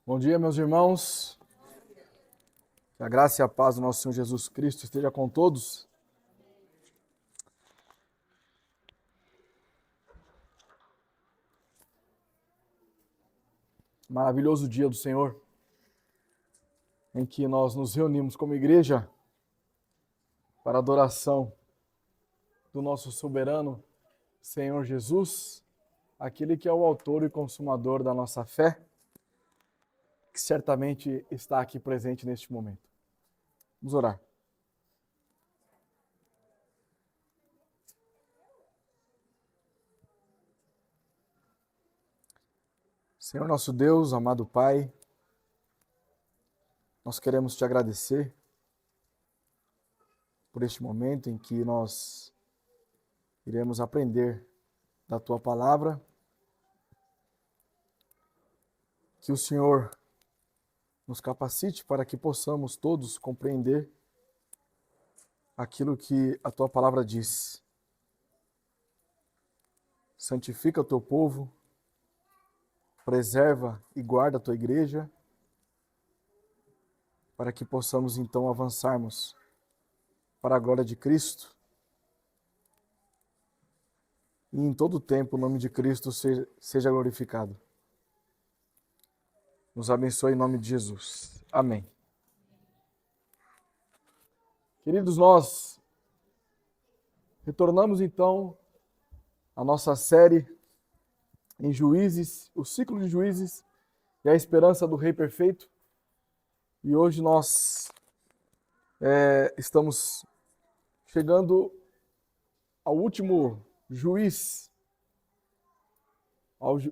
Bom dia, meus irmãos. Que a graça e a paz do nosso Senhor Jesus Cristo esteja com todos. Maravilhoso dia do Senhor, em que nós nos reunimos como igreja para a adoração do nosso soberano Senhor Jesus, aquele que é o autor e consumador da nossa fé, que certamente está aqui presente neste momento. Vamos orar. Senhor nosso Deus, amado Pai, nós queremos te agradecer por este momento em que nós iremos aprender da tua palavra, que o Senhor nos capacite para que possamos todos compreender aquilo que a tua palavra diz. Santifica o teu povo, preserva e guarda a tua igreja, para que possamos então avançarmos para a glória de Cristo. E em todo o tempo o nome de Cristo seja glorificado. Nos abençoe em nome de Jesus. Amém. Queridos, nós retornamos então à nossa série em Juízes, o ciclo de Juízes e a esperança do Rei Perfeito. E hoje nós estamos chegando ao último juiz,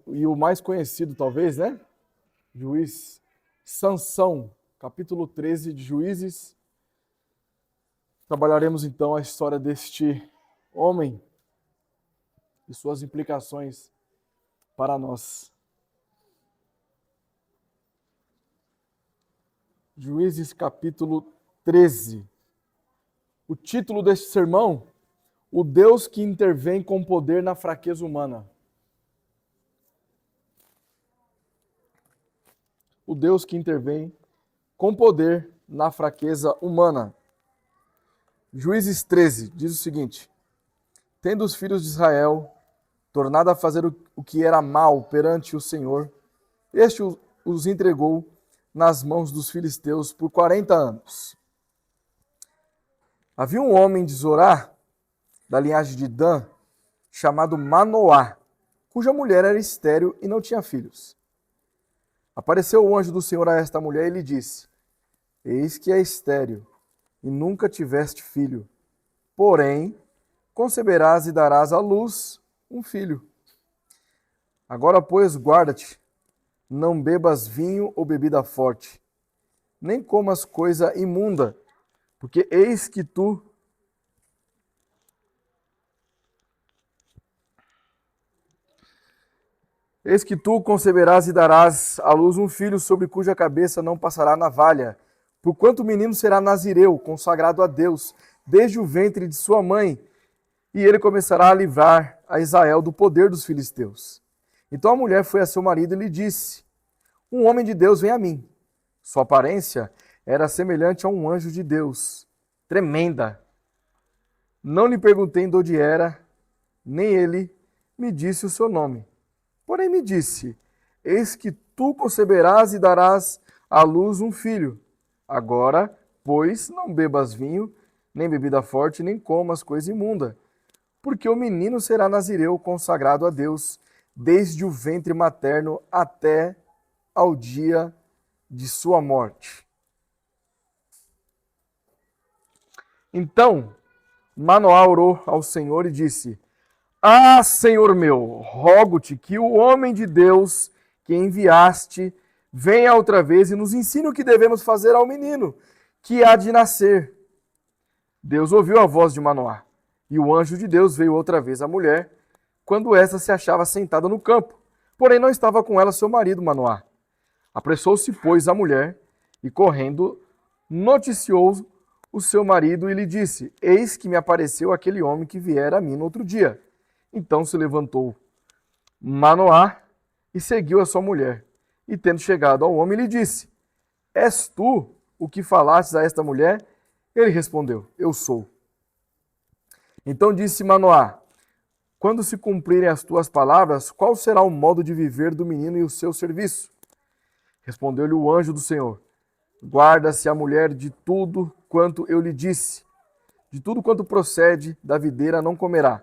e o mais conhecido talvez, né? Juiz Sansão, capítulo 13 de Juízes. Trabalharemos então a história deste homem e suas implicações para nós. Juízes capítulo 13. O título deste sermão: O Deus que intervém com poder na fraqueza humana. O Deus que intervém com poder na fraqueza humana. Juízes 13 diz o seguinte: Tendo os filhos de Israel tornado a fazer o que era mal perante o Senhor, este os entregou nas mãos dos filisteus por 40 anos. Havia um homem de Zorá, da linhagem de Dan, chamado Manoá, cuja mulher era estéril e não tinha filhos. Apareceu o anjo do Senhor a esta mulher e lhe disse: Eis que é estéril e nunca tiveste filho, porém conceberás e darás à luz um filho. Agora, pois, guarda-te, não bebas vinho ou bebida forte, nem comas coisa imunda, porque eis que tu conceberás e darás à luz um filho sobre cuja cabeça não passará navalha, porquanto o menino será nazireu, consagrado a Deus, desde o ventre de sua mãe, e ele começará a livrar a Israel do poder dos filisteus. Então a mulher foi a seu marido e lhe disse: Um homem de Deus vem a mim. Sua aparência era semelhante a um anjo de Deus, tremenda. Não lhe perguntei de onde era, nem ele me disse o seu nome. Porém me disse: Eis que tu conceberás e darás à luz um filho. Agora, pois, não bebas vinho, nem bebida forte, nem comas coisa imunda, porque o menino será nazireu, consagrado a Deus, desde o ventre materno até ao dia de sua morte. Então Manoá orou ao Senhor e disse: Ah, Senhor meu, rogo-te que o homem de Deus que enviaste venha outra vez e nos ensine o que devemos fazer ao menino que há de nascer. Deus ouviu a voz de Manoá, e o anjo de Deus veio outra vez à mulher, quando esta se achava sentada no campo, porém não estava com ela seu marido Manoá. Apressou-se, pois, a mulher, e correndo, noticiou o seu marido e lhe disse: Eis que me apareceu aquele homem que viera a mim no outro dia. Então se levantou Manoá e seguiu a sua mulher. E tendo chegado ao homem, lhe disse: És tu o que falastes a esta mulher? Ele respondeu: Eu sou. Então disse Manoá: Quando se cumprirem as tuas palavras, qual será o modo de viver do menino e o seu serviço? Respondeu-lhe o anjo do Senhor: Guarda-se a mulher de tudo quanto eu lhe disse. De tudo quanto procede da videira não comerá,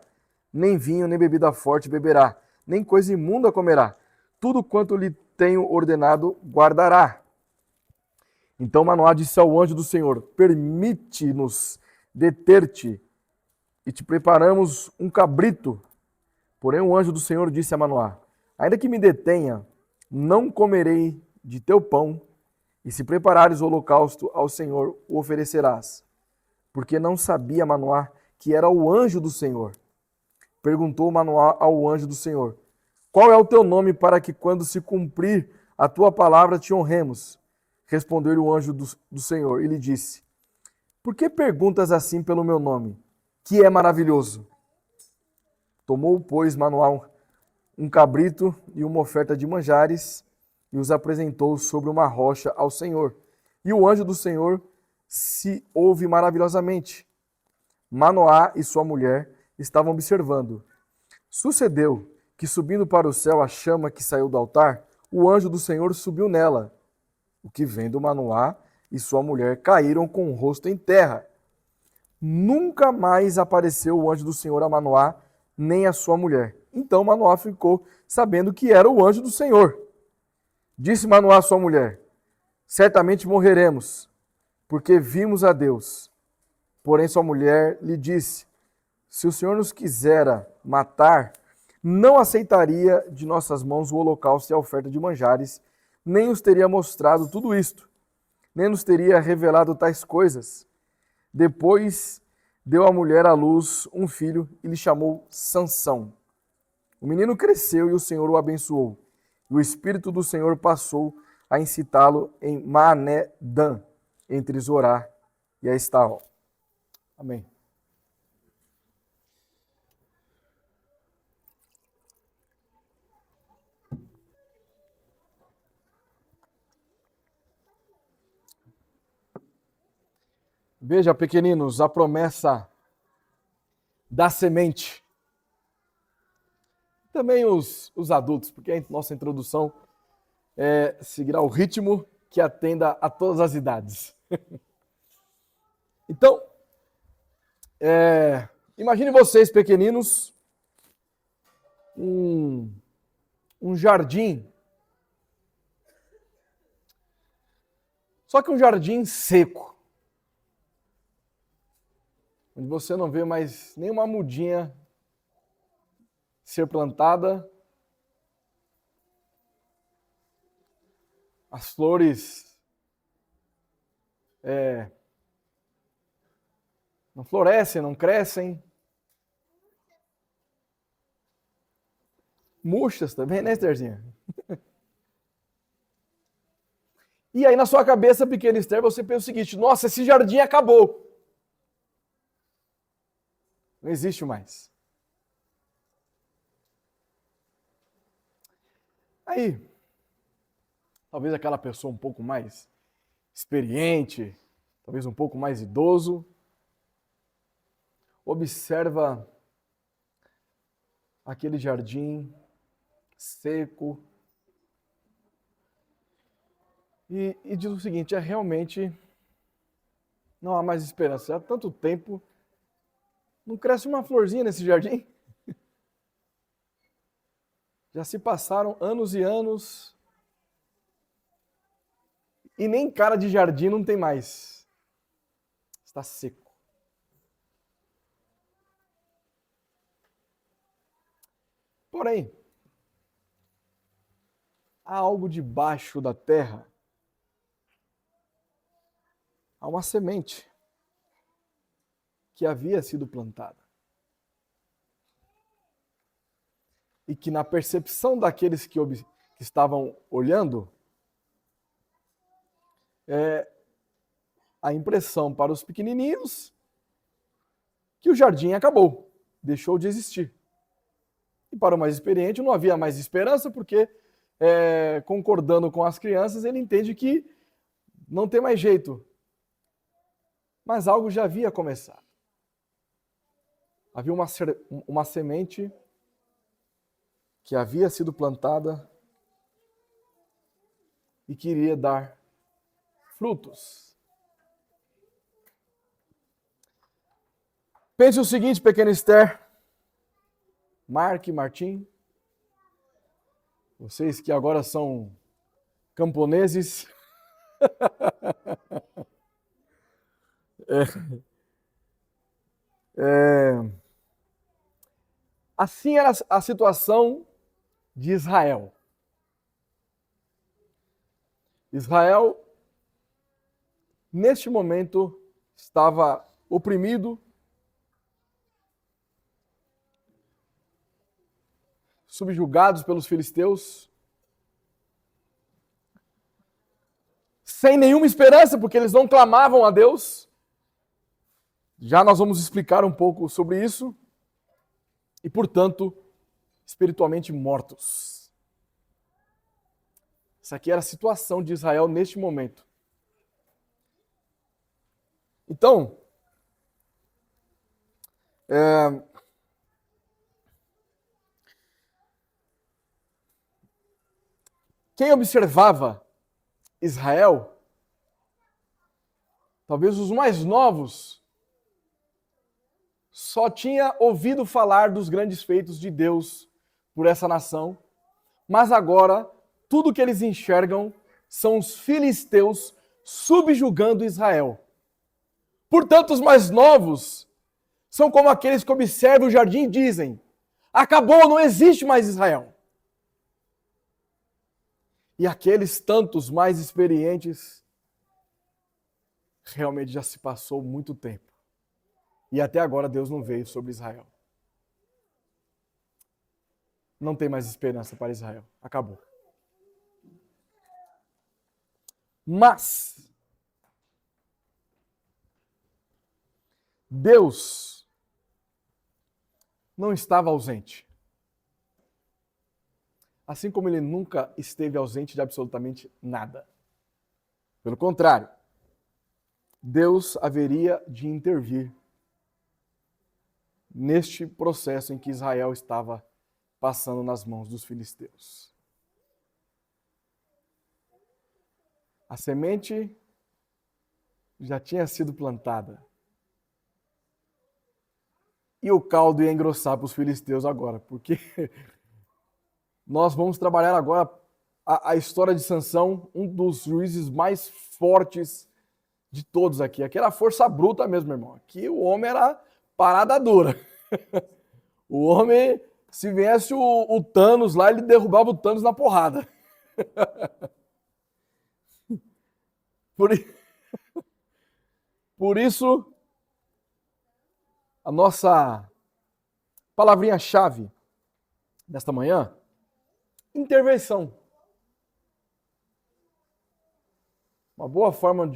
nem vinho, nem bebida forte beberá, nem coisa imunda comerá. Tudo quanto lhe tenho ordenado guardará. Então Manoá disse ao anjo do Senhor: Permite-nos deter-te e te preparamos um cabrito. Porém o anjo do Senhor disse a Manoá: Ainda que me detenha, não comerei de teu pão, e se preparares o holocausto ao Senhor, o oferecerás. Porque não sabia Manoá que era o anjo do Senhor. Perguntou Manoá ao anjo do Senhor: Qual é o teu nome para que, quando se cumprir a tua palavra, te honremos? Respondeu-lhe o anjo do Senhor e lhe disse: Por que perguntas assim pelo meu nome, que é maravilhoso? Tomou, pois, Manoá um cabrito e uma oferta de manjares e os apresentou sobre uma rocha ao Senhor. E o anjo do Senhor se ouve maravilhosamente. Manoá e sua mulher estavam observando. Sucedeu que, subindo para o céu a chama que saiu do altar, o anjo do Senhor subiu nela. O que vendo Manoá e sua mulher caíram com o rosto em terra. Nunca mais apareceu o anjo do Senhor a Manoá, nem a sua mulher. Então Manoá ficou sabendo que era o anjo do Senhor. Disse Manoá à sua mulher: Certamente morreremos, porque vimos a Deus. Porém sua mulher lhe disse: Se o Senhor nos quisera matar, não aceitaria de nossas mãos o holocausto e a oferta de manjares, nem nos teria mostrado tudo isto, nem nos teria revelado tais coisas. Depois deu a mulher à luz um filho e lhe chamou Sansão. O menino cresceu e o Senhor o abençoou. E o Espírito do Senhor passou a incitá-lo em Maanedã, entre Zorá e a Estaol. Amém. Veja, pequeninos, a promessa da semente. Também os adultos, porque a nossa introdução seguirá o ritmo que atenda a todas as idades. Então, imagine vocês, pequeninos, um jardim. Só que um jardim seco. Onde você não vê mais nenhuma mudinha ser plantada. As flores não florescem, não crescem. Murchas também, né, Estherzinha? E aí na sua cabeça, pequena Esther, você pensa o seguinte: nossa, esse jardim acabou. Não existe mais. Aí, talvez aquela pessoa um pouco mais experiente, talvez um pouco mais idoso, observa aquele jardim seco e diz o seguinte: realmente não há mais esperança. Há tanto tempo não cresce uma florzinha nesse jardim. Já se passaram anos e anos e nem cara de jardim não tem mais. Está seco. Porém, há algo debaixo da terra. Há uma semente que havia sido plantada. E que na percepção daqueles que estavam olhando, a impressão para os pequenininhos que o jardim acabou, deixou de existir. E para o mais experiente não havia mais esperança, porque concordando com as crianças, ele entende que não tem mais jeito. Mas algo já havia começado. Havia uma semente que havia sido plantada e queria dar frutos. Pense o seguinte, pequena Esther, Mark, Martim, vocês que agora são camponeses, assim era a situação de Israel. Israel, neste momento, estava oprimido, subjugados pelos filisteus, sem nenhuma esperança, porque eles não clamavam a Deus. Já nós vamos explicar um pouco sobre isso. E, portanto, espiritualmente mortos. Essa aqui era a situação de Israel neste momento. Então, quem observava Israel, talvez os mais novos, só tinha ouvido falar dos grandes feitos de Deus por essa nação, mas agora tudo que eles enxergam são os filisteus subjugando Israel. Portanto, os mais novos são como aqueles que observam o jardim e dizem: acabou, não existe mais Israel. E aqueles tantos mais experientes, realmente já se passou muito tempo. E até agora Deus não veio sobre Israel. Não tem mais esperança para Israel. Acabou. Mas Deus não estava ausente. Assim como ele nunca esteve ausente de absolutamente nada. Pelo contrário, Deus haveria de intervir neste processo em que Israel estava passando nas mãos dos filisteus. A semente já tinha sido plantada. E o caldo ia engrossar para os filisteus agora, porque nós vamos trabalhar agora a história de Sansão, um dos juízes mais fortes de todos aqui. Aqui era força bruta mesmo, irmão. Aqui o homem era parada dura. O homem, se viesse o Thanos lá, ele derrubava o Thanos na porrada. Por isso, a nossa palavrinha-chave desta manhã, intervenção. Uma boa forma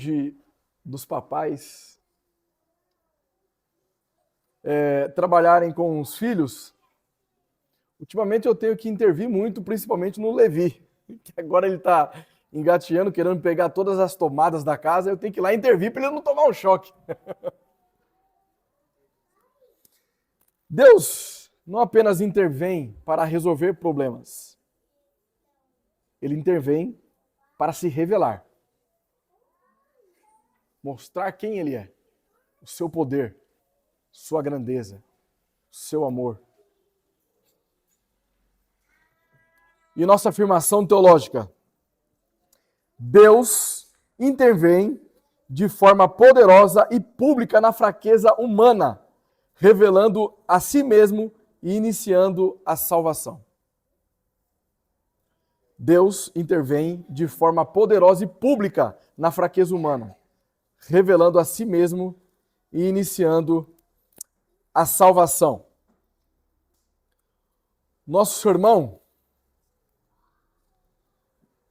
dos papais trabalharem com os filhos. Ultimamente eu tenho que intervir muito, principalmente no Levi, que agora ele está engateando, querendo pegar todas as tomadas da casa, eu tenho que ir lá intervir para ele não tomar um choque. Deus não apenas intervém para resolver problemas, ele intervém para se revelar, mostrar quem ele é, o seu poder, sua grandeza, seu amor. E nossa afirmação teológica: Deus intervém de forma poderosa e pública na fraqueza humana, revelando a si mesmo e iniciando a salvação. Deus intervém de forma poderosa e pública na fraqueza humana, revelando a si mesmo e iniciando a salvação. Nosso sermão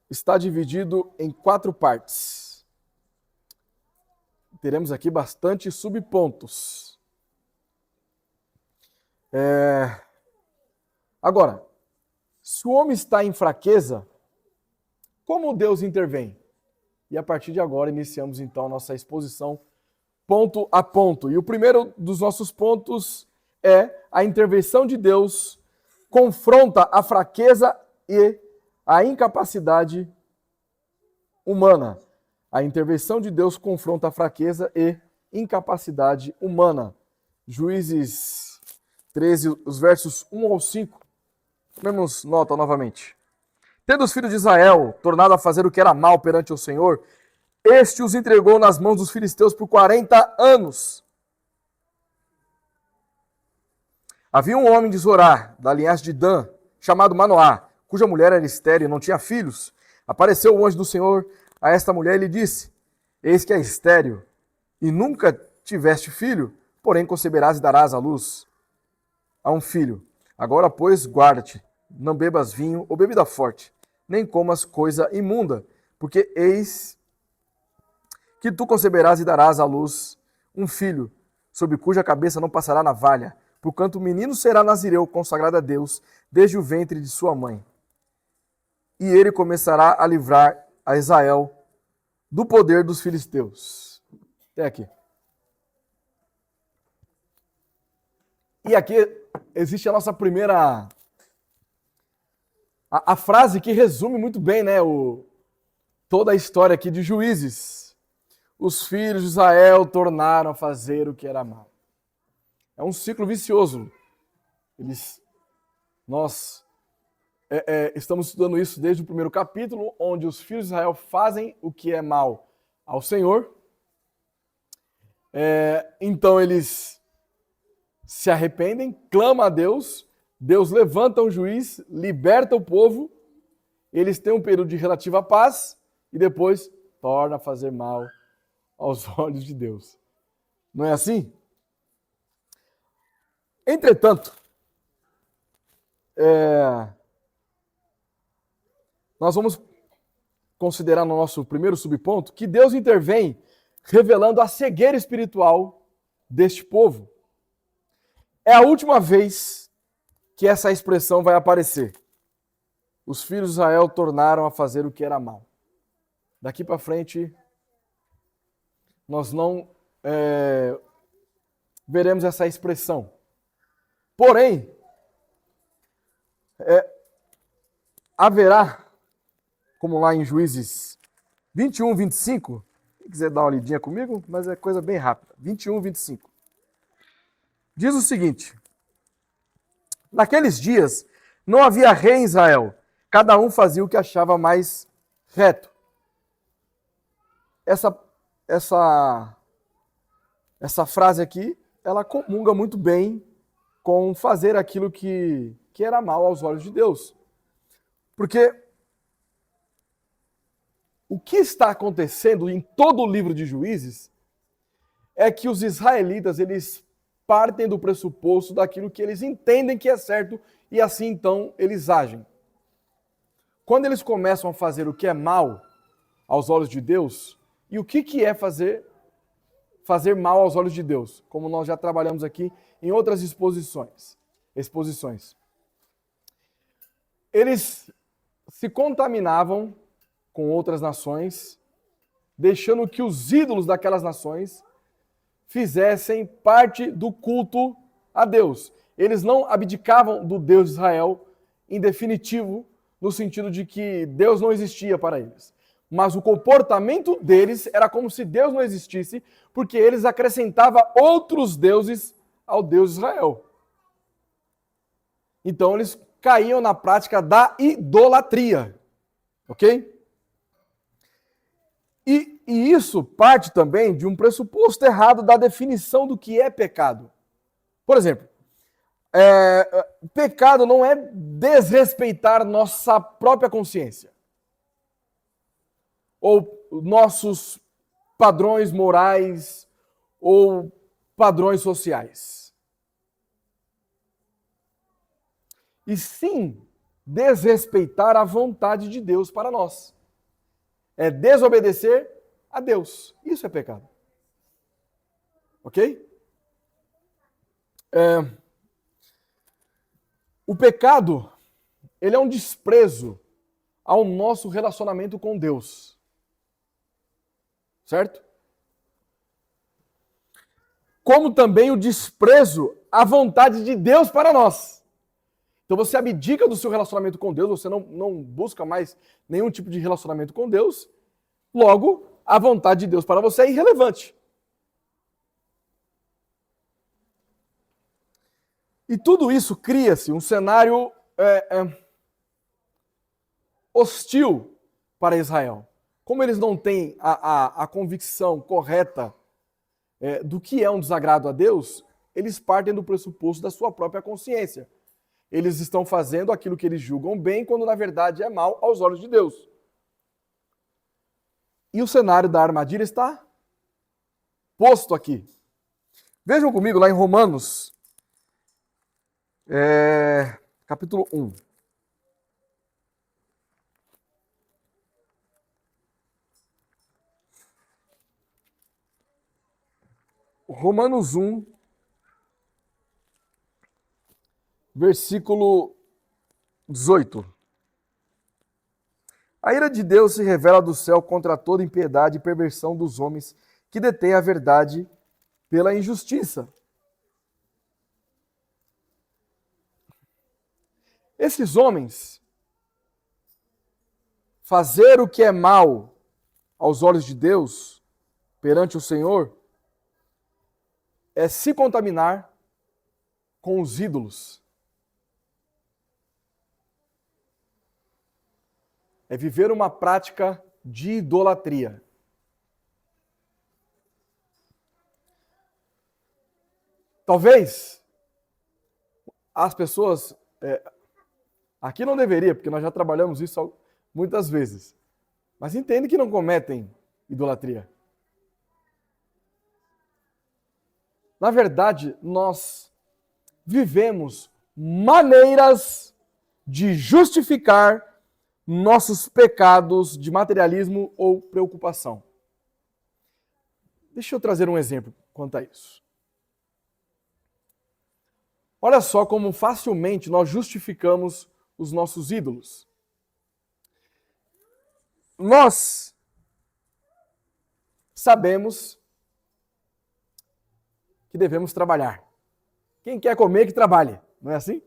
está dividido em 4 partes. Teremos aqui bastante subpontos. Agora, se o homem está em fraqueza, Como Deus intervém? E a partir de agora iniciamos então nossa exposição ponto a ponto. E o primeiro dos nossos pontos é a intervenção de Deus confronta a fraqueza e a incapacidade humana. A intervenção de Deus confronta a fraqueza e incapacidade humana. Juízes 13, os versos 1 ao 5. Tomemos nota novamente. Tendo os filhos de Israel tornado a fazer o que era mal perante o Senhor, este os entregou nas mãos dos filisteus por 40 anos. Havia um homem de Zorá, da linhagem de Dan, chamado Manoá, cuja mulher era estéril e não tinha filhos. Apareceu o anjo do Senhor a esta mulher e lhe disse: Eis que é estéril e nunca tiveste filho, porém conceberás e darás à luz a um filho. Agora, pois, guarda-te, não bebas vinho ou bebida forte, nem comas coisa imunda, porque eis que tu conceberás e darás à luz um filho, sobre cuja cabeça não passará navalha, porquanto o menino será nazireu, consagrado a Deus, desde o ventre de sua mãe. E ele começará a livrar a Israel do poder dos filisteus. Até aqui. E aqui existe a nossa primeira... A frase que resume muito bem, né, toda a história aqui de Juízes. Os filhos de Israel tornaram a fazer o que era mal. É um ciclo vicioso. Nós estamos estudando isso desde o primeiro capítulo, onde os filhos de Israel fazem o que é mal ao Senhor. Então eles se arrependem, clamam a Deus, Deus levanta um juiz, liberta o povo, eles têm um período de relativa paz e depois torna a fazer mal aos olhos de Deus. Não é assim? Entretanto, nós vamos considerar no nosso primeiro subponto que Deus intervém revelando a cegueira espiritual deste povo. É a última vez que essa expressão vai aparecer. Os filhos de Israel tornaram a fazer o que era mal. Daqui para frente, nós não veremos essa expressão. Porém, haverá, como lá em Juízes 21, 25, quem quiser dar uma lidinha comigo, mas é coisa bem rápida. 21, 25. Diz o seguinte: naqueles dias não havia rei em Israel, cada um fazia o que achava mais reto. Essa frase aqui, ela comunga muito bem com fazer aquilo que era mal aos olhos de Deus. Porque o que está acontecendo em todo o livro de Juízes é que os israelitas, eles partem do pressuposto daquilo que eles entendem que é certo e assim então eles agem. Quando eles começam a fazer o que é mal aos olhos de Deus, e o que é fazer mal aos olhos de Deus? Como nós já trabalhamos aqui em outras exposições. Eles se contaminavam com outras nações, deixando que os ídolos daquelas nações fizessem parte do culto a Deus. Eles não abdicavam do Deus de Israel em definitivo, no sentido de que Deus não existia para eles. Mas o comportamento deles era como se Deus não existisse, porque eles acrescentavam outros deuses ao Deus de Israel. Então eles caíam na prática da idolatria. Ok? E isso parte também de um pressuposto errado da definição do que é pecado. Por exemplo, pecado não é desrespeitar nossa própria consciência ou nossos padrões morais ou padrões sociais. E sim, desrespeitar a vontade de Deus para nós. É desobedecer a Deus. Isso é pecado. Ok? O pecado, ele é um desprezo ao nosso relacionamento com Deus. Certo? Como também o desprezo à vontade de Deus para nós. Então você abdica do seu relacionamento com Deus, você não busca mais nenhum tipo de relacionamento com Deus, logo, a vontade de Deus para você é irrelevante. E tudo isso cria-se um cenário hostil para Israel. Como eles não têm a convicção correta do que é um desagrado a Deus, eles partem do pressuposto da sua própria consciência. Eles estão fazendo aquilo que eles julgam bem, quando na verdade é mal aos olhos de Deus. E o cenário da armadilha está posto aqui. Vejam comigo lá em Romanos, capítulo 1. Romanos 1, versículo 18. A ira de Deus se revela do céu contra toda impiedade e perversão dos homens que detêm a verdade pela injustiça. Esses homens, fazer o que é mal aos olhos de Deus, perante o Senhor, é se contaminar com os ídolos. É viver uma prática de idolatria. Talvez as pessoas... aqui não deveria, porque nós já trabalhamos isso muitas vezes. Mas entende que não cometem idolatria. Na verdade, nós vivemos maneiras de justificar nossos pecados de materialismo ou preocupação. Deixa eu trazer um exemplo quanto a isso. Olha só como facilmente nós justificamos os nossos ídolos. Nós sabemos que devemos trabalhar. Quem quer comer, que trabalhe. Não é assim?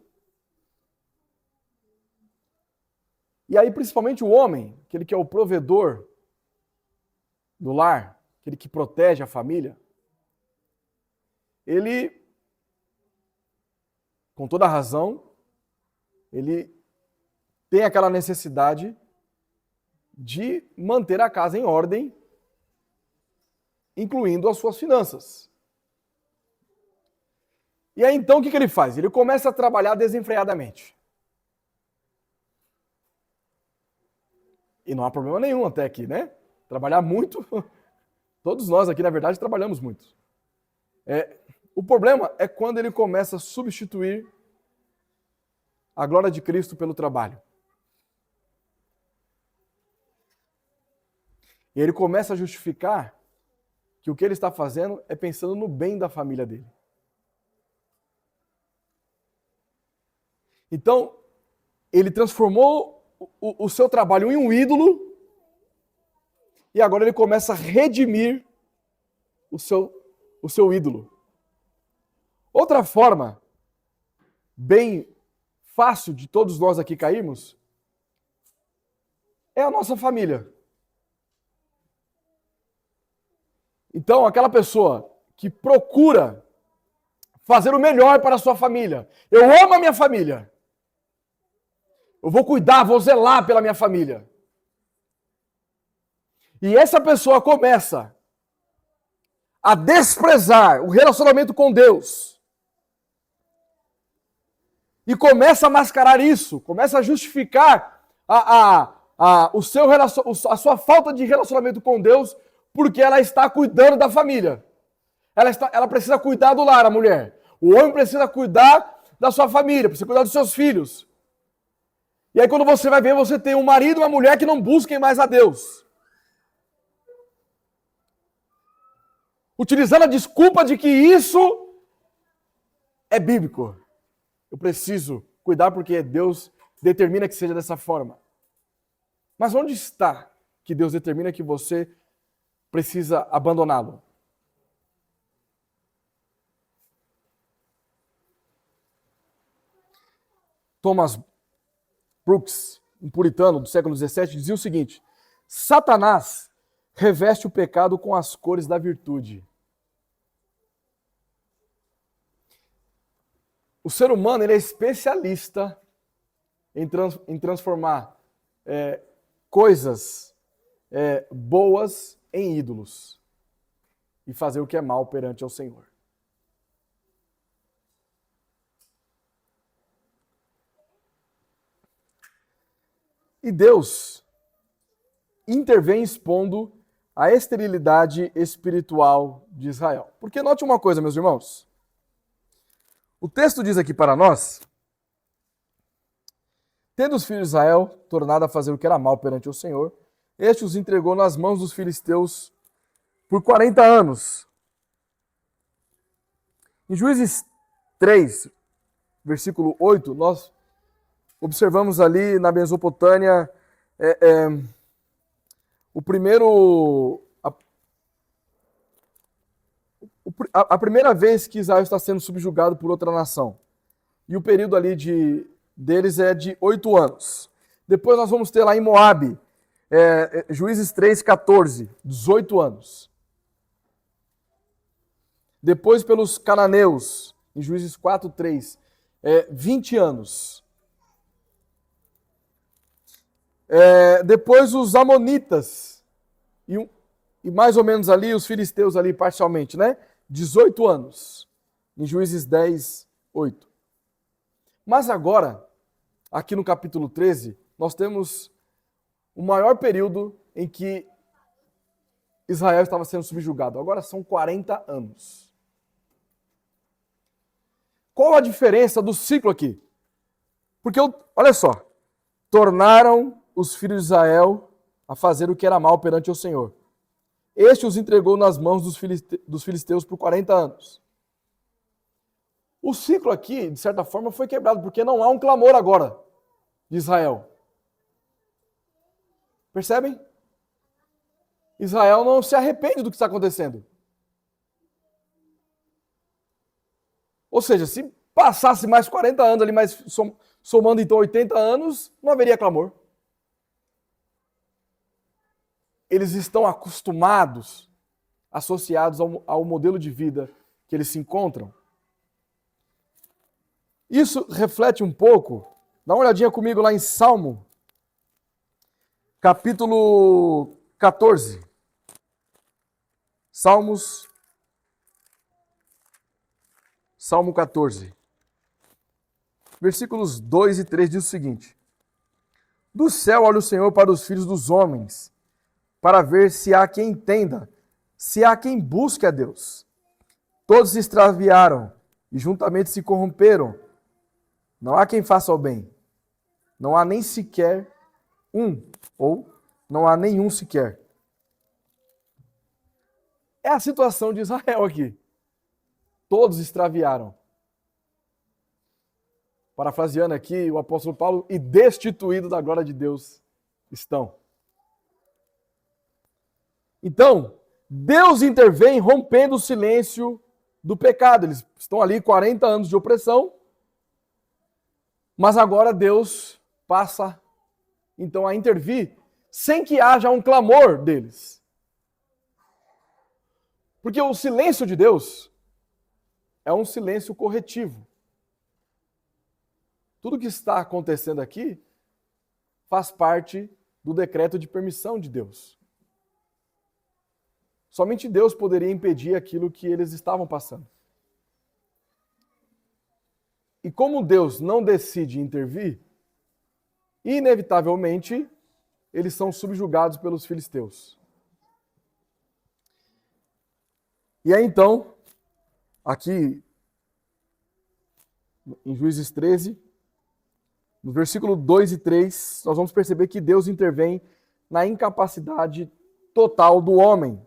E aí, principalmente o homem, aquele que é o provedor do lar, aquele que protege a família, ele, com toda razão, ele tem aquela necessidade de manter a casa em ordem, incluindo as suas finanças. E aí então o que ele faz? Ele começa a trabalhar desenfreadamente. E não há problema nenhum até aqui, né? Trabalhar muito, todos nós aqui na verdade trabalhamos muito. O problema é quando ele começa a substituir a glória de Cristo pelo trabalho. E ele começa a justificar que o que ele está fazendo é pensando no bem da família dele. Então, ele transformou o seu trabalho em um ídolo e agora ele começa a redimir o seu ídolo. Outra forma, bem fácil de todos nós aqui cairmos, é a nossa família. Então, aquela pessoa que procura fazer o melhor para a sua família. Eu amo a minha família. Eu vou cuidar, vou zelar pela minha família. E essa pessoa começa a desprezar o relacionamento com Deus. E começa a mascarar isso, começa a justificar a sua falta de relacionamento com Deus porque ela está cuidando da família. Ela precisa cuidar do lar, a mulher. O homem precisa cuidar da sua família, precisa cuidar dos seus filhos. E aí quando você vai ver, você tem um marido e uma mulher que não busquem mais a Deus. Utilizando a desculpa de que isso é bíblico. Eu preciso cuidar porque Deus determina que seja dessa forma. Mas onde está que Deus determina que você precisa abandoná-lo? Thomas Brooks, um puritano do século XVII, dizia o seguinte: Satanás reveste o pecado com as cores da virtude. O ser humano ele é especialista em transformar coisas boas em ídolos e fazer o que é mal perante ao Senhor. E Deus intervém expondo a esterilidade espiritual de Israel. Porque note uma coisa, meus irmãos. O texto diz aqui para nós: tendo os filhos de Israel tornado a fazer o que era mal perante o Senhor, este os entregou nas mãos dos filisteus por 40 anos. Em Juízes 3, versículo 8, nós observamos ali na Mesopotâmia a primeira vez que Israel está sendo subjugado por outra nação. E o período ali deles é de 8 anos. Depois nós vamos ter lá em Moabe, Juízes 3, 14, 18 anos. Depois pelos cananeus, em Juízes 4, 3, 20 anos. Depois os amonitas, e mais ou menos ali os filisteus ali parcialmente, né? 18 anos, em Juízes 10, 8. Mas agora, aqui no capítulo 13, nós temos o maior período em que Israel estava sendo subjugado. Agora são 40 anos. Qual a diferença do ciclo aqui? Porque, olha só, tornaram os filhos de Israel a fazer o que era mal perante o Senhor. Este os entregou nas mãos dos filisteus por 40 anos. O ciclo aqui, de certa forma, foi quebrado, porque não há um clamor agora de Israel. Percebem? Israel não se arrepende do que está acontecendo. Ou seja, se passasse mais 40 anos ali, mais somando então 80 anos, não haveria clamor. Eles estão acostumados, associados ao modelo de vida que eles se encontram. Isso reflete um pouco, dá uma olhadinha comigo lá em Salmo, capítulo 14. Salmo 14. Versículos 2 e 3 diz o seguinte: do céu olha o Senhor para os filhos dos homens, para ver se há quem entenda, se há quem busque a Deus. Todos se extraviaram e juntamente se corromperam. Não há quem faça o bem. Não há nem sequer um, ou não há nenhum sequer. É a situação de Israel aqui. Todos extraviaram. Parafraseando aqui o apóstolo Paulo, e destituídos da glória de Deus estão. Então, Deus intervém rompendo o silêncio do pecado. Eles estão ali 40 anos de opressão, mas agora Deus passa então a intervir sem que haja um clamor deles. Porque o silêncio de Deus é um silêncio corretivo. Tudo que está acontecendo aqui faz parte do decreto de permissão de Deus. Somente Deus poderia impedir aquilo que eles estavam passando. E como Deus não decide intervir, inevitavelmente eles são subjugados pelos filisteus. E aí então, aqui em Juízes 13, no versículo 2 e 3, nós vamos perceber que Deus intervém na incapacidade total do homem.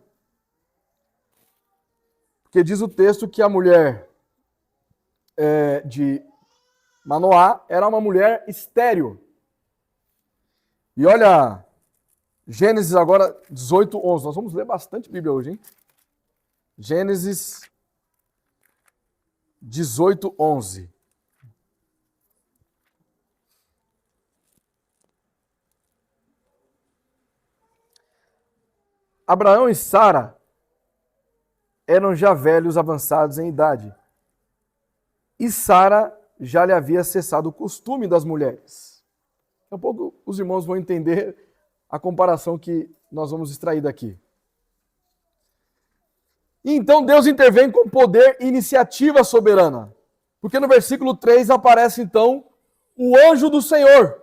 Porque diz o texto que a mulher de Manoá era uma mulher estéril. E olha Gênesis agora 18:11. Nós vamos ler bastante Bíblia hoje, hein? Gênesis 18:11. Abraão e Sara eram já velhos avançados em idade, e Sara já lhe havia cessado o costume das mulheres. Daqui a pouco os irmãos vão entender a comparação que nós vamos extrair daqui. E então Deus intervém com poder e iniciativa soberana. Porque no versículo 3 aparece então o anjo do Senhor.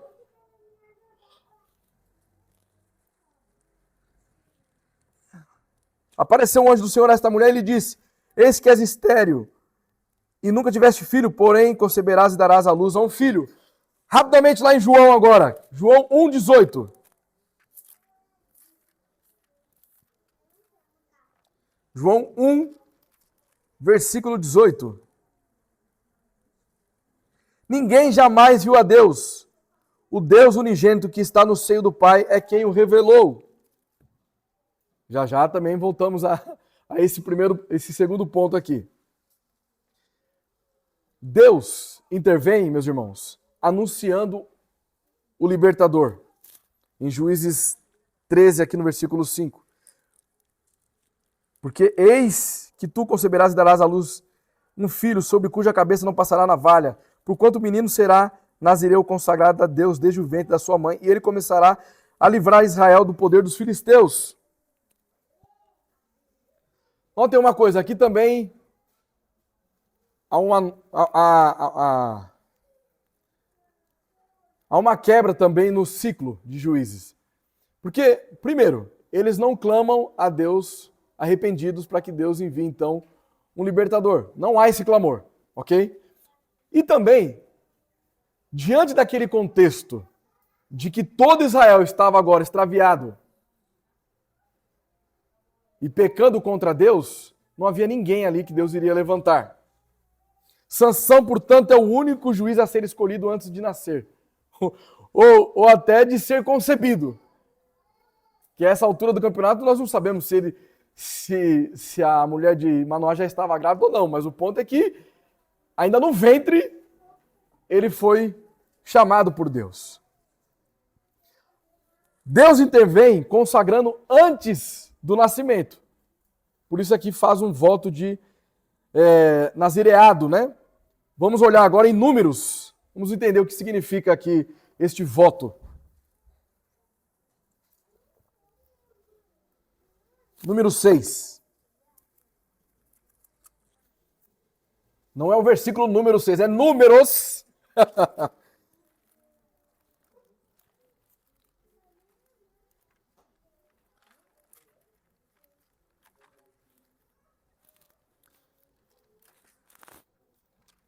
Apareceu um anjo do Senhor a esta mulher e lhe disse: eis que és estéril e nunca tiveste filho, porém conceberás e darás à luz a um filho. Rapidamente lá em João agora, João 1,18. João 1, versículo 18. Ninguém jamais viu a Deus. O Deus unigênito que está no seio do Pai é quem o revelou. Já já também voltamos a esse segundo ponto aqui. Deus intervém, meus irmãos, anunciando o libertador. Em Juízes 13, aqui no versículo 5. Porque eis que tu conceberás e darás à luz um filho, sobre cuja cabeça não passará navalha, porquanto o menino será nazireu consagrado a Deus desde o ventre da sua mãe, e ele começará a livrar Israel do poder dos filisteus. Notem uma coisa, aqui também há uma quebra também no ciclo de Juízes. Porque, primeiro, eles não clamam a Deus arrependidos para que Deus envie, então, um libertador. Não há esse clamor, ok? E também, diante daquele contexto de que todo Israel estava agora extraviado e pecando contra Deus, não havia ninguém ali que Deus iria levantar. Sansão, portanto, é o único juiz a ser escolhido antes de nascer. Ou até de ser concebido. Que a essa altura do campeonato nós não sabemos se a mulher de Manoá já estava grávida ou não, mas o ponto é que ainda no ventre ele foi chamado por Deus. Deus intervém consagrando antes do nascimento. Por isso aqui faz um voto de nazireado, né? Vamos olhar agora em Números. Vamos entender o que significa aqui este voto. Número 6. Não é o versículo número 6, é Números.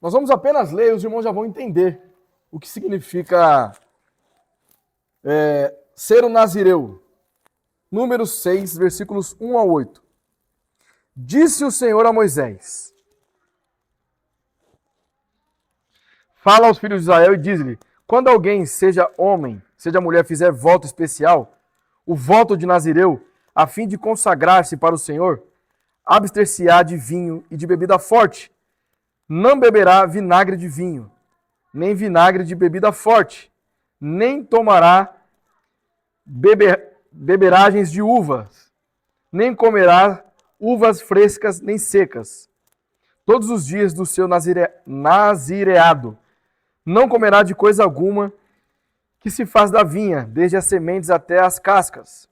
Nós vamos apenas ler e os irmãos já vão entender o que significa ser um nazireu. Números 6, versículos 1 a 8. Disse o Senhor a Moisés: fala aos filhos de Israel e diz-lhe: quando alguém, seja homem, seja mulher, fizer voto especial, o voto de nazireu, a fim de consagrar-se para o Senhor, abster-se-á de vinho e de bebida forte. Não beberá vinagre de vinho, nem vinagre de bebida forte, nem tomará beberagens de uvas, nem comerá uvas frescas nem secas. Todos os dias do seu nazireado, não comerá de coisa alguma que se faz da vinha, desde as sementes até as cascas.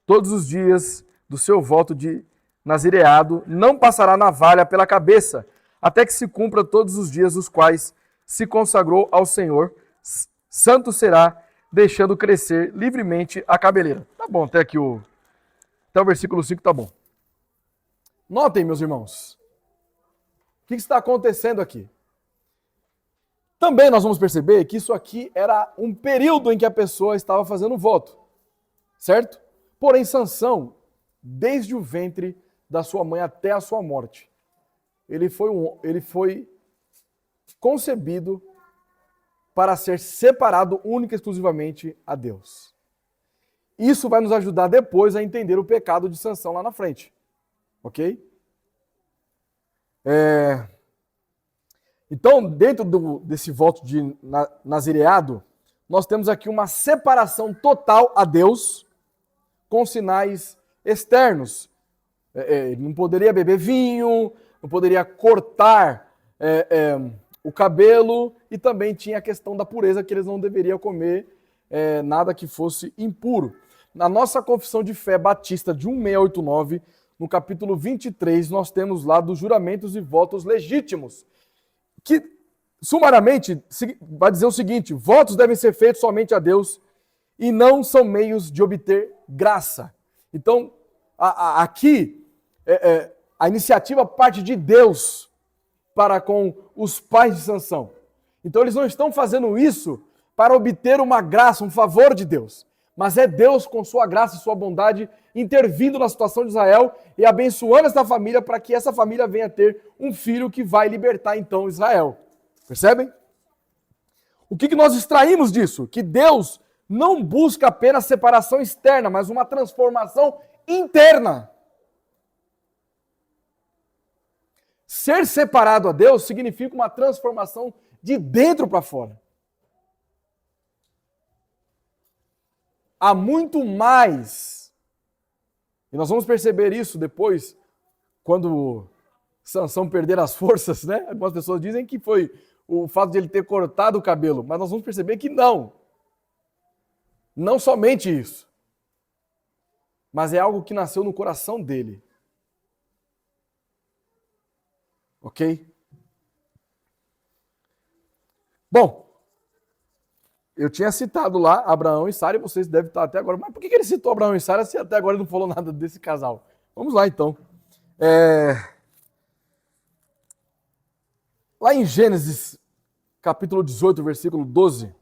Todos os dias do seu voto de nazireado, não passará navalha pela cabeça, até que se cumpra todos os dias os quais se consagrou ao Senhor. Santo será, deixando crescer livremente a cabeleira. Tá bom, até o versículo 5 tá bom. Notem, meus irmãos, o que está acontecendo aqui? Também nós vamos perceber que isso aqui era um período em que a pessoa estava fazendo voto, certo? Porém, Sansão, desde o ventre da sua mãe até a sua morte, ele foi concebido para ser separado única e exclusivamente a Deus. Isso vai nos ajudar depois a entender o pecado de Sansão lá na frente. Ok? Então, dentro desse voto de nazireado, nós temos aqui uma separação total a Deus com sinais externos. Ele não poderia beber vinho, não poderia cortar o cabelo, e também tinha a questão da pureza, que eles não deveriam comer nada que fosse impuro. Na nossa confissão de fé batista de 1689, no capítulo 23, nós temos lá dos juramentos e votos legítimos, que sumariamente vai dizer o seguinte: votos devem ser feitos somente a Deus e não são meios de obter graça. Então, aqui, a iniciativa parte de Deus para com os pais de Sansão. Então, eles não estão fazendo isso para obter uma graça, um favor de Deus, mas é Deus, com sua graça e sua bondade, intervindo na situação de Israel e abençoando essa família para que essa família venha ter um filho que vai libertar então Israel. Percebem? O que nós extraímos disso? Que Deus não busca apenas separação externa, mas uma transformação interna. Ser separado a Deus significa uma transformação de dentro para fora. Há muito mais. E nós vamos perceber isso depois, quando Sansão perder as forças, né? Algumas pessoas dizem que foi o fato de ele ter cortado o cabelo, mas nós vamos perceber que não. Não somente isso. Mas é algo que nasceu no coração dele. Ok? Bom, eu tinha citado lá Abraão e Sara, e vocês devem estar até agora. Mas por que ele citou Abraão e Sara se até agora ele não falou nada desse casal? Vamos lá então. Lá em Gênesis, capítulo 18, versículo 12,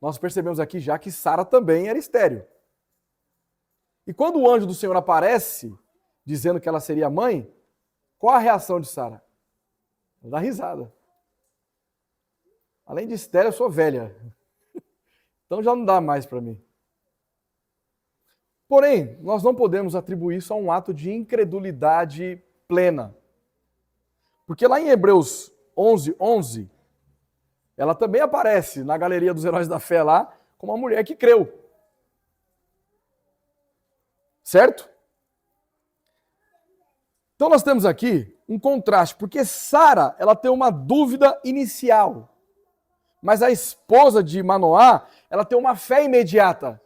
nós percebemos aqui já que Sara também era estéril. E quando o anjo do Senhor aparece, dizendo que ela seria mãe, qual a reação de Sara? Ela dá risada. Além de estéril, eu sou velha. Então já não dá mais para mim. Porém, nós não podemos atribuir isso a um ato de incredulidade plena. Porque lá em Hebreus 11:11, ela também aparece na galeria dos heróis da fé lá, como uma mulher que creu. Certo? Então nós temos aqui um contraste, porque Sara, ela tem uma dúvida inicial. Mas a esposa de Manoá, ela tem uma fé imediata.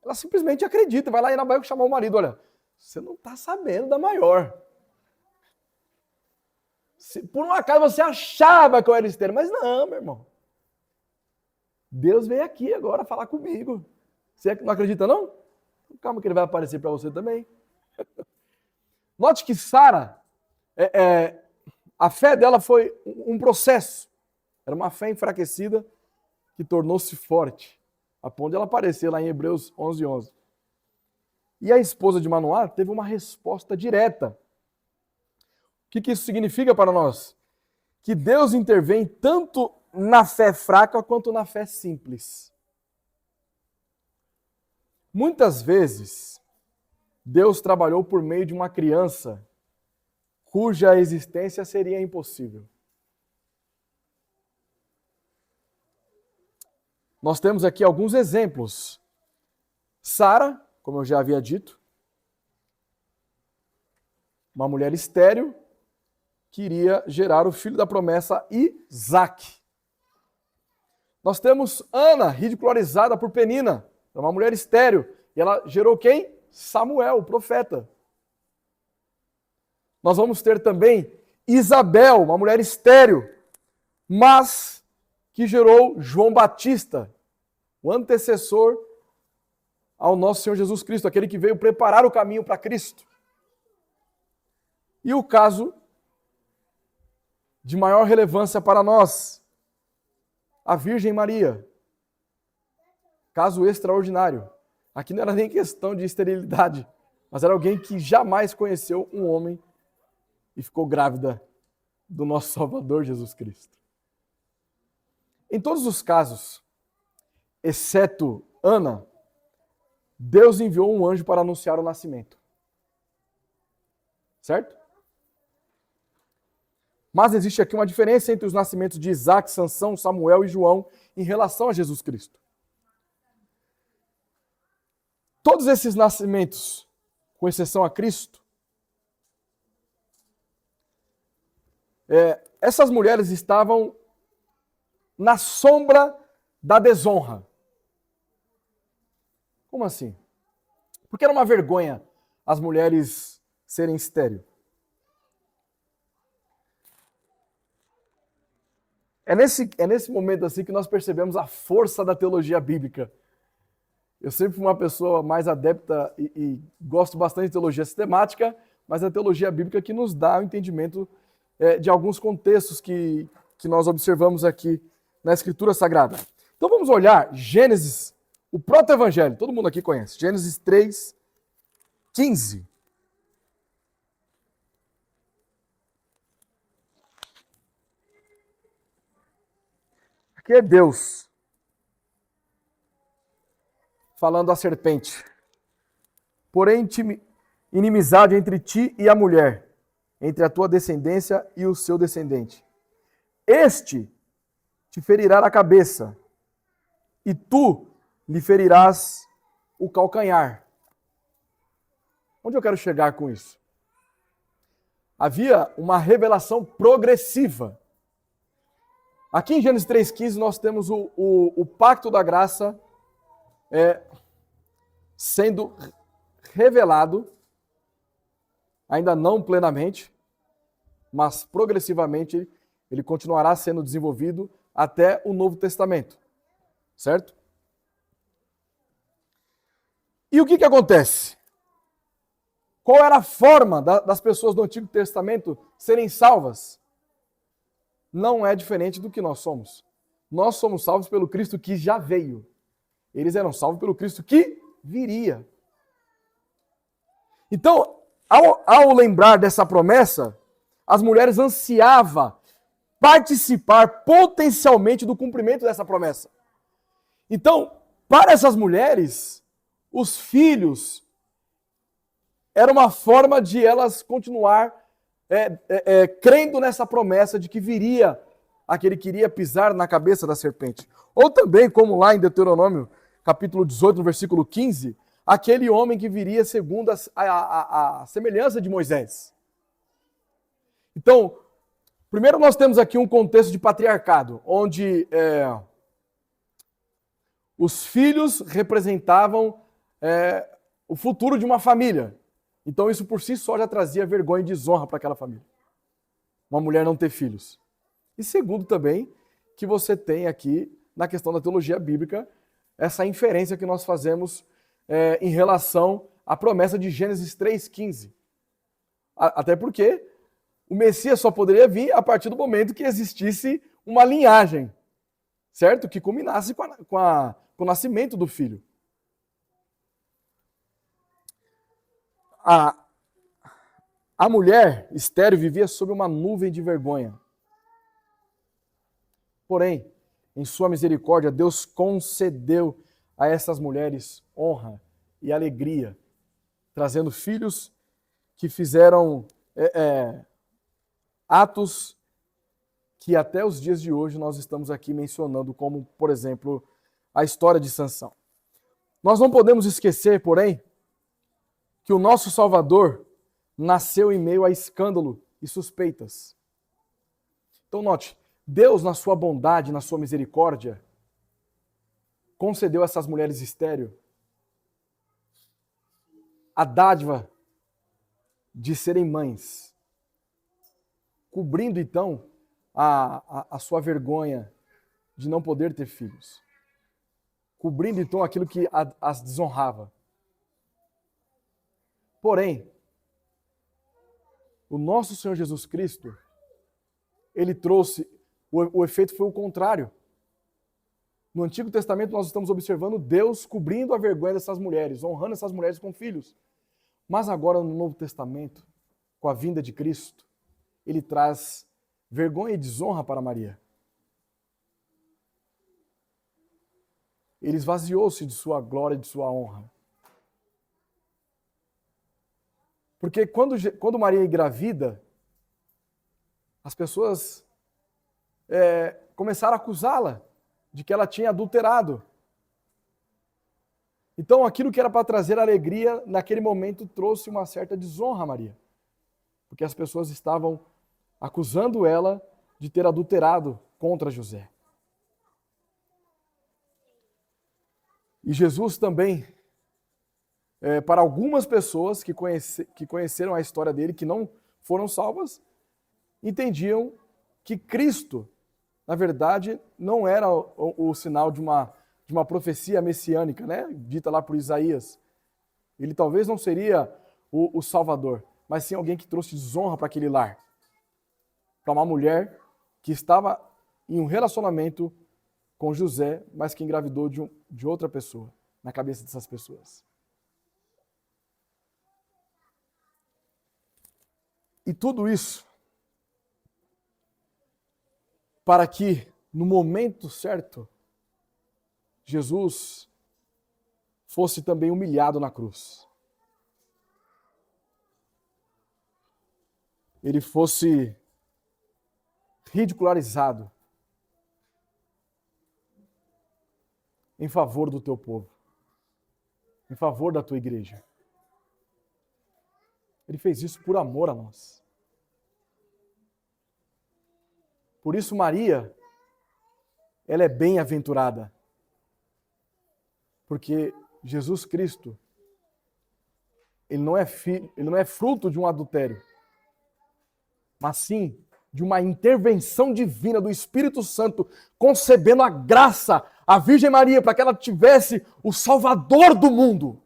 Ela simplesmente acredita, vai lá em Abraão chamar o marido, olha, você não está sabendo da maior. Por um acaso você achava que eu era estéril, mas não, meu irmão. Deus veio aqui agora falar comigo. Você não acredita, não? Calma que ele vai aparecer para você também. Note que Sara, a fé dela foi um processo. Era uma fé enfraquecida que tornou-se forte, a ponto de ela aparecer lá em Hebreus 11:11. E a esposa de Manoá teve uma resposta direta. O que isso significa para nós? Que Deus intervém tanto na fé fraca quanto na fé simples. Muitas vezes, Deus trabalhou por meio de uma criança cuja existência seria impossível. Nós temos aqui alguns exemplos. Sara, como eu já havia dito, uma mulher estéril, queria gerar o filho da promessa, Isaque. Nós temos Ana, ridicularizada por Penina, uma mulher estéril, e ela gerou quem? Samuel, o profeta. Nós vamos ter também Isabel, uma mulher estéril, mas que gerou João Batista, o antecessor ao nosso Senhor Jesus Cristo, aquele que veio preparar o caminho para Cristo. E o caso de maior relevância para nós, a Virgem Maria. Caso extraordinário. Aqui não era nem questão de esterilidade, mas era alguém que jamais conheceu um homem e ficou grávida do nosso Salvador Jesus Cristo. Em todos os casos, exceto Ana, Deus enviou um anjo para anunciar o nascimento. Certo? Mas existe aqui uma diferença entre os nascimentos de Isaac, Sansão, Samuel e João em relação a Jesus Cristo. Todos esses nascimentos, com exceção a Cristo, essas mulheres estavam na sombra da desonra. Como assim? Porque era uma vergonha as mulheres serem estéril. É nesse momento assim que nós percebemos a força da teologia bíblica. Eu sempre fui uma pessoa mais adepta e gosto bastante de teologia sistemática, mas a teologia bíblica que nos dá o entendimento de alguns contextos que nós observamos aqui na Escritura Sagrada. Então vamos olhar Gênesis, o proto-evangelho, todo mundo aqui conhece, Gênesis 3, 15. Aqui é Deus falando à serpente. Porém, inimizade entre ti e a mulher, entre a tua descendência e o seu descendente. Este te ferirá a cabeça, e tu lhe ferirás o calcanhar. Onde eu quero chegar com isso? Havia uma revelação progressiva. Aqui em Gênesis 3,15 nós temos o pacto da graça sendo revelado, ainda não plenamente, mas progressivamente ele continuará sendo desenvolvido até o Novo Testamento, certo? E o que acontece? Qual era a forma das pessoas do Antigo Testamento serem salvas? Não é diferente do que nós somos. Nós somos salvos pelo Cristo que já veio. Eles eram salvos pelo Cristo que viria. Então, ao lembrar dessa promessa, as mulheres ansiavam participar potencialmente do cumprimento dessa promessa. Então, para essas mulheres, os filhos era uma forma de elas continuar crendo nessa promessa de que viria aquele que iria pisar na cabeça da serpente. Ou também, como lá em Deuteronômio, capítulo 18, no versículo 15, aquele homem que viria segundo a semelhança de Moisés. Então, primeiro nós temos aqui um contexto de patriarcado, onde os filhos representavam o futuro de uma família. Então isso por si só já trazia vergonha e desonra para aquela família. Uma mulher não ter filhos. E segundo também, que você tem aqui, na questão da teologia bíblica, essa inferência que nós fazemos em relação à promessa de Gênesis 3,15. Até porque o Messias só poderia vir a partir do momento que existisse uma linhagem, certo? Que culminasse com o nascimento do filho. A mulher estéril vivia sob uma nuvem de vergonha. Porém, em sua misericórdia, Deus concedeu a essas mulheres honra e alegria, trazendo filhos que fizeram atos que até os dias de hoje nós estamos aqui mencionando, como, por exemplo, a história de Sansão. Nós não podemos esquecer, porém, que o nosso Salvador nasceu em meio a escândalo e suspeitas. Então note, Deus, na sua bondade, na sua misericórdia, concedeu a essas mulheres estéreis a dádiva de serem mães, cobrindo então a sua vergonha de não poder ter filhos, cobrindo então aquilo que as desonrava. Porém, o nosso Senhor Jesus Cristo, ele trouxe, o efeito foi o contrário. No Antigo Testamento nós estamos observando Deus cobrindo a vergonha dessas mulheres, honrando essas mulheres com filhos. Mas agora no Novo Testamento, com a vinda de Cristo, ele traz vergonha e desonra para Maria. ele esvaziou-se de sua glória e de sua honra. Porque quando Maria engravida, as pessoas começaram a acusá-la de que ela tinha adulterado. Então, aquilo que era para trazer alegria, naquele momento trouxe uma certa desonra a Maria. Porque as pessoas estavam acusando ela de ter adulterado contra José. E Jesus também, para algumas pessoas que conheceram a história dele, que não foram salvas, entendiam que Cristo, na verdade, não era o sinal de uma profecia messiânica, né? Dita lá por Isaías. Ele talvez não seria o Salvador, mas sim alguém que trouxe desonra para aquele lar. Para uma mulher que estava em um relacionamento com José, mas que engravidou de outra pessoa, na cabeça dessas pessoas. E tudo isso para que, no momento certo, Jesus fosse também humilhado na cruz. Ele fosse ridicularizado em favor do teu povo, em favor da tua igreja. Ele fez isso por amor a nós. Por isso Maria, ela é bem-aventurada. Porque Jesus Cristo, ele não é fruto de um adultério, mas sim de uma intervenção divina do Espírito Santo, concebendo a graça à Virgem Maria para que ela tivesse o Salvador do mundo.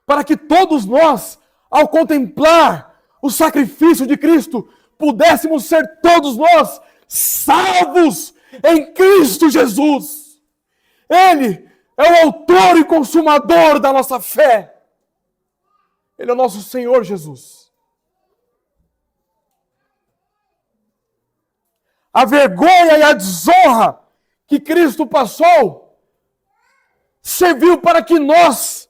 Para que todos nós, ao contemplar o sacrifício de Cristo, pudéssemos ser todos nós salvos em Cristo Jesus. Ele é o autor e consumador da nossa fé. Ele é o nosso Senhor Jesus. A vergonha e a desonra que Cristo passou serviu para que nós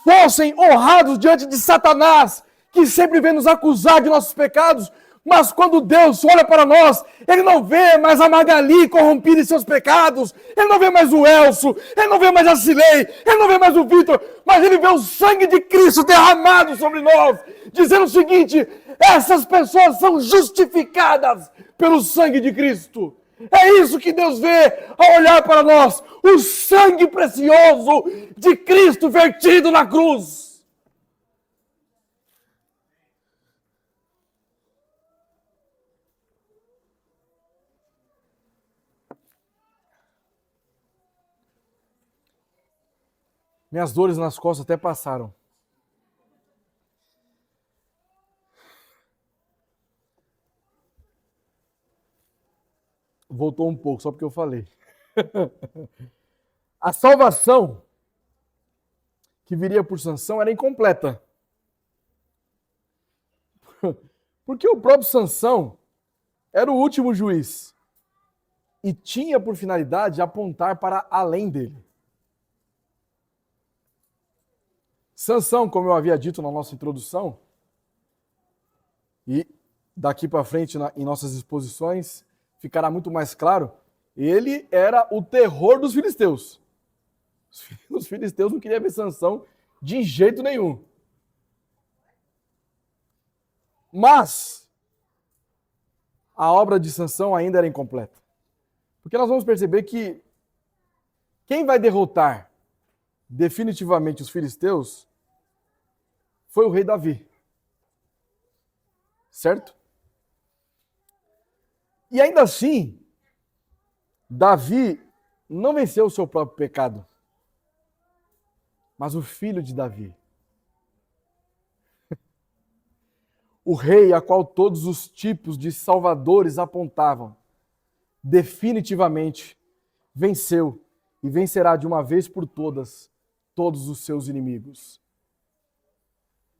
fossem honrados diante de Satanás, que sempre vem nos acusar de nossos pecados. Mas quando Deus olha para nós, Ele não vê mais a Magali corrompida em seus pecados, Ele não vê mais o Elcio, Ele não vê mais a Cilei, Ele não vê mais o Vitor, mas Ele vê o sangue de Cristo derramado sobre nós, dizendo o seguinte: essas pessoas são justificadas pelo sangue de Cristo. É isso que Deus vê ao olhar para nós, o sangue precioso de Cristo vertido na cruz. Minhas dores nas costas até passaram. Voltou um pouco, só porque eu falei. A salvação que viria por Sansão era incompleta. Porque o próprio Sansão era o último juiz e tinha por finalidade apontar para além dele. Sansão, como eu havia dito na nossa introdução, e daqui para frente em nossas exposições ficará muito mais claro, ele era o terror dos filisteus. Os filisteus não queriam ver Sansão de jeito nenhum. Mas a obra de Sansão ainda era incompleta. Porque nós vamos perceber que quem vai derrotar definitivamente os filisteus foi o rei Davi. Certo? E ainda assim, Davi não venceu o seu próprio pecado, mas o filho de Davi. O rei a qual todos os tipos de salvadores apontavam, definitivamente venceu e vencerá de uma vez por todas todos os seus inimigos.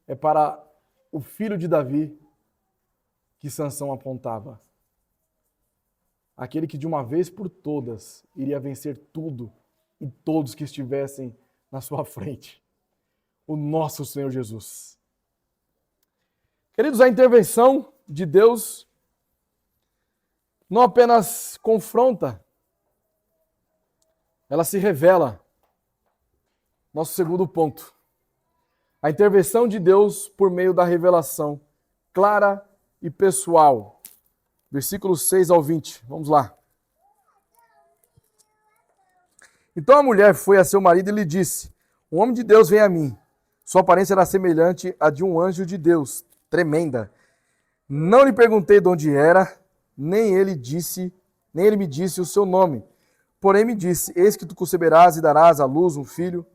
É para o filho de Davi que Sansão apontava. Aquele que de uma vez por todas iria vencer tudo e todos que estivessem na sua frente. O nosso Senhor Jesus. Queridos, a intervenção de Deus não apenas confronta, ela se revela. Nosso segundo ponto. A intervenção de Deus por meio da revelação clara e pessoal. Versículos 6 ao 20. Vamos lá. Então a mulher foi a seu marido e lhe disse: um homem de Deus vem a mim. Sua aparência era semelhante à de um anjo de Deus, tremenda. Não lhe perguntei de onde era, nem ele me disse o seu nome. Porém me disse: eis que tu conceberás e darás à luz um filho.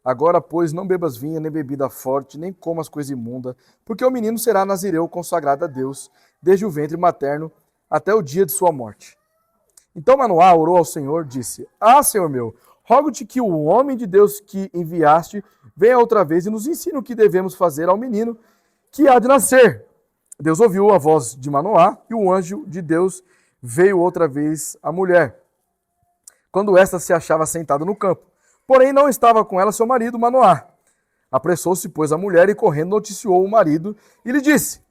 Agora, pois, não bebas vinho, nem bebida forte, nem comas coisa imunda, porque o menino será nazireu consagrado a Deus, desde o ventre materno até o dia de sua morte. Então Manoá orou ao Senhor, disse: ah, Senhor meu, rogo-te que o homem de Deus que enviaste venha outra vez e nos ensine o que devemos fazer ao menino que há de nascer. Deus ouviu a voz de Manoá e o anjo de Deus veio outra vez à mulher, quando esta se achava sentada no campo. Porém, não estava com ela seu marido, Manoá. Apressou-se, pois, a mulher e, correndo, noticiou o marido e lhe disse: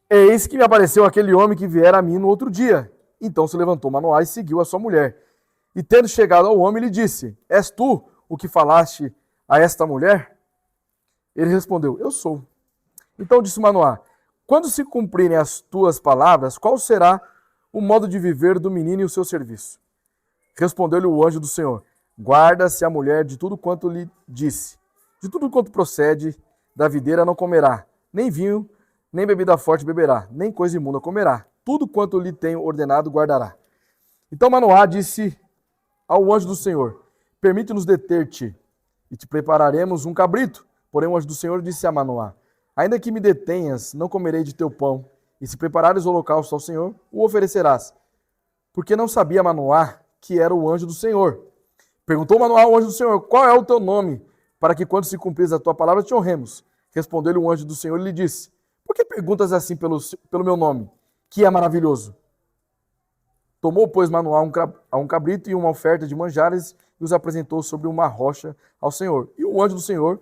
eis que me apareceu aquele homem que viera a mim no outro dia. Então se levantou Manoá e seguiu a sua mulher. E, tendo chegado ao homem, lhe disse: és tu o que falaste a esta mulher? Ele respondeu: eu sou. Então disse Manoá: quando se cumprirem as tuas palavras, qual será o modo de viver do menino e o seu serviço? Respondeu-lhe o anjo do Senhor: guarda-se a mulher de tudo quanto lhe disse. De tudo quanto procede da videira não comerá, nem vinho, nem bebida forte beberá, nem coisa imunda comerá. Tudo quanto lhe tenho ordenado guardará. Então Manoá disse ao anjo do Senhor: permite-nos deter-te, e te prepararemos um cabrito. Porém o anjo do Senhor disse a Manoá: ainda que me detenhas, não comerei de teu pão, e se preparares o holocausto ao Senhor, o oferecerás. Porque não sabia Manoá que era o anjo do Senhor. Perguntou Manoá ao anjo do Senhor: qual é o teu nome, para que quando se cumprires a tua palavra te honremos? Respondeu-lhe o anjo do Senhor e lhe disse: por que perguntas assim pelo meu nome, que é maravilhoso? Tomou, pois, Manoá um cabrito e uma oferta de manjares e os apresentou sobre uma rocha ao Senhor. E o anjo do Senhor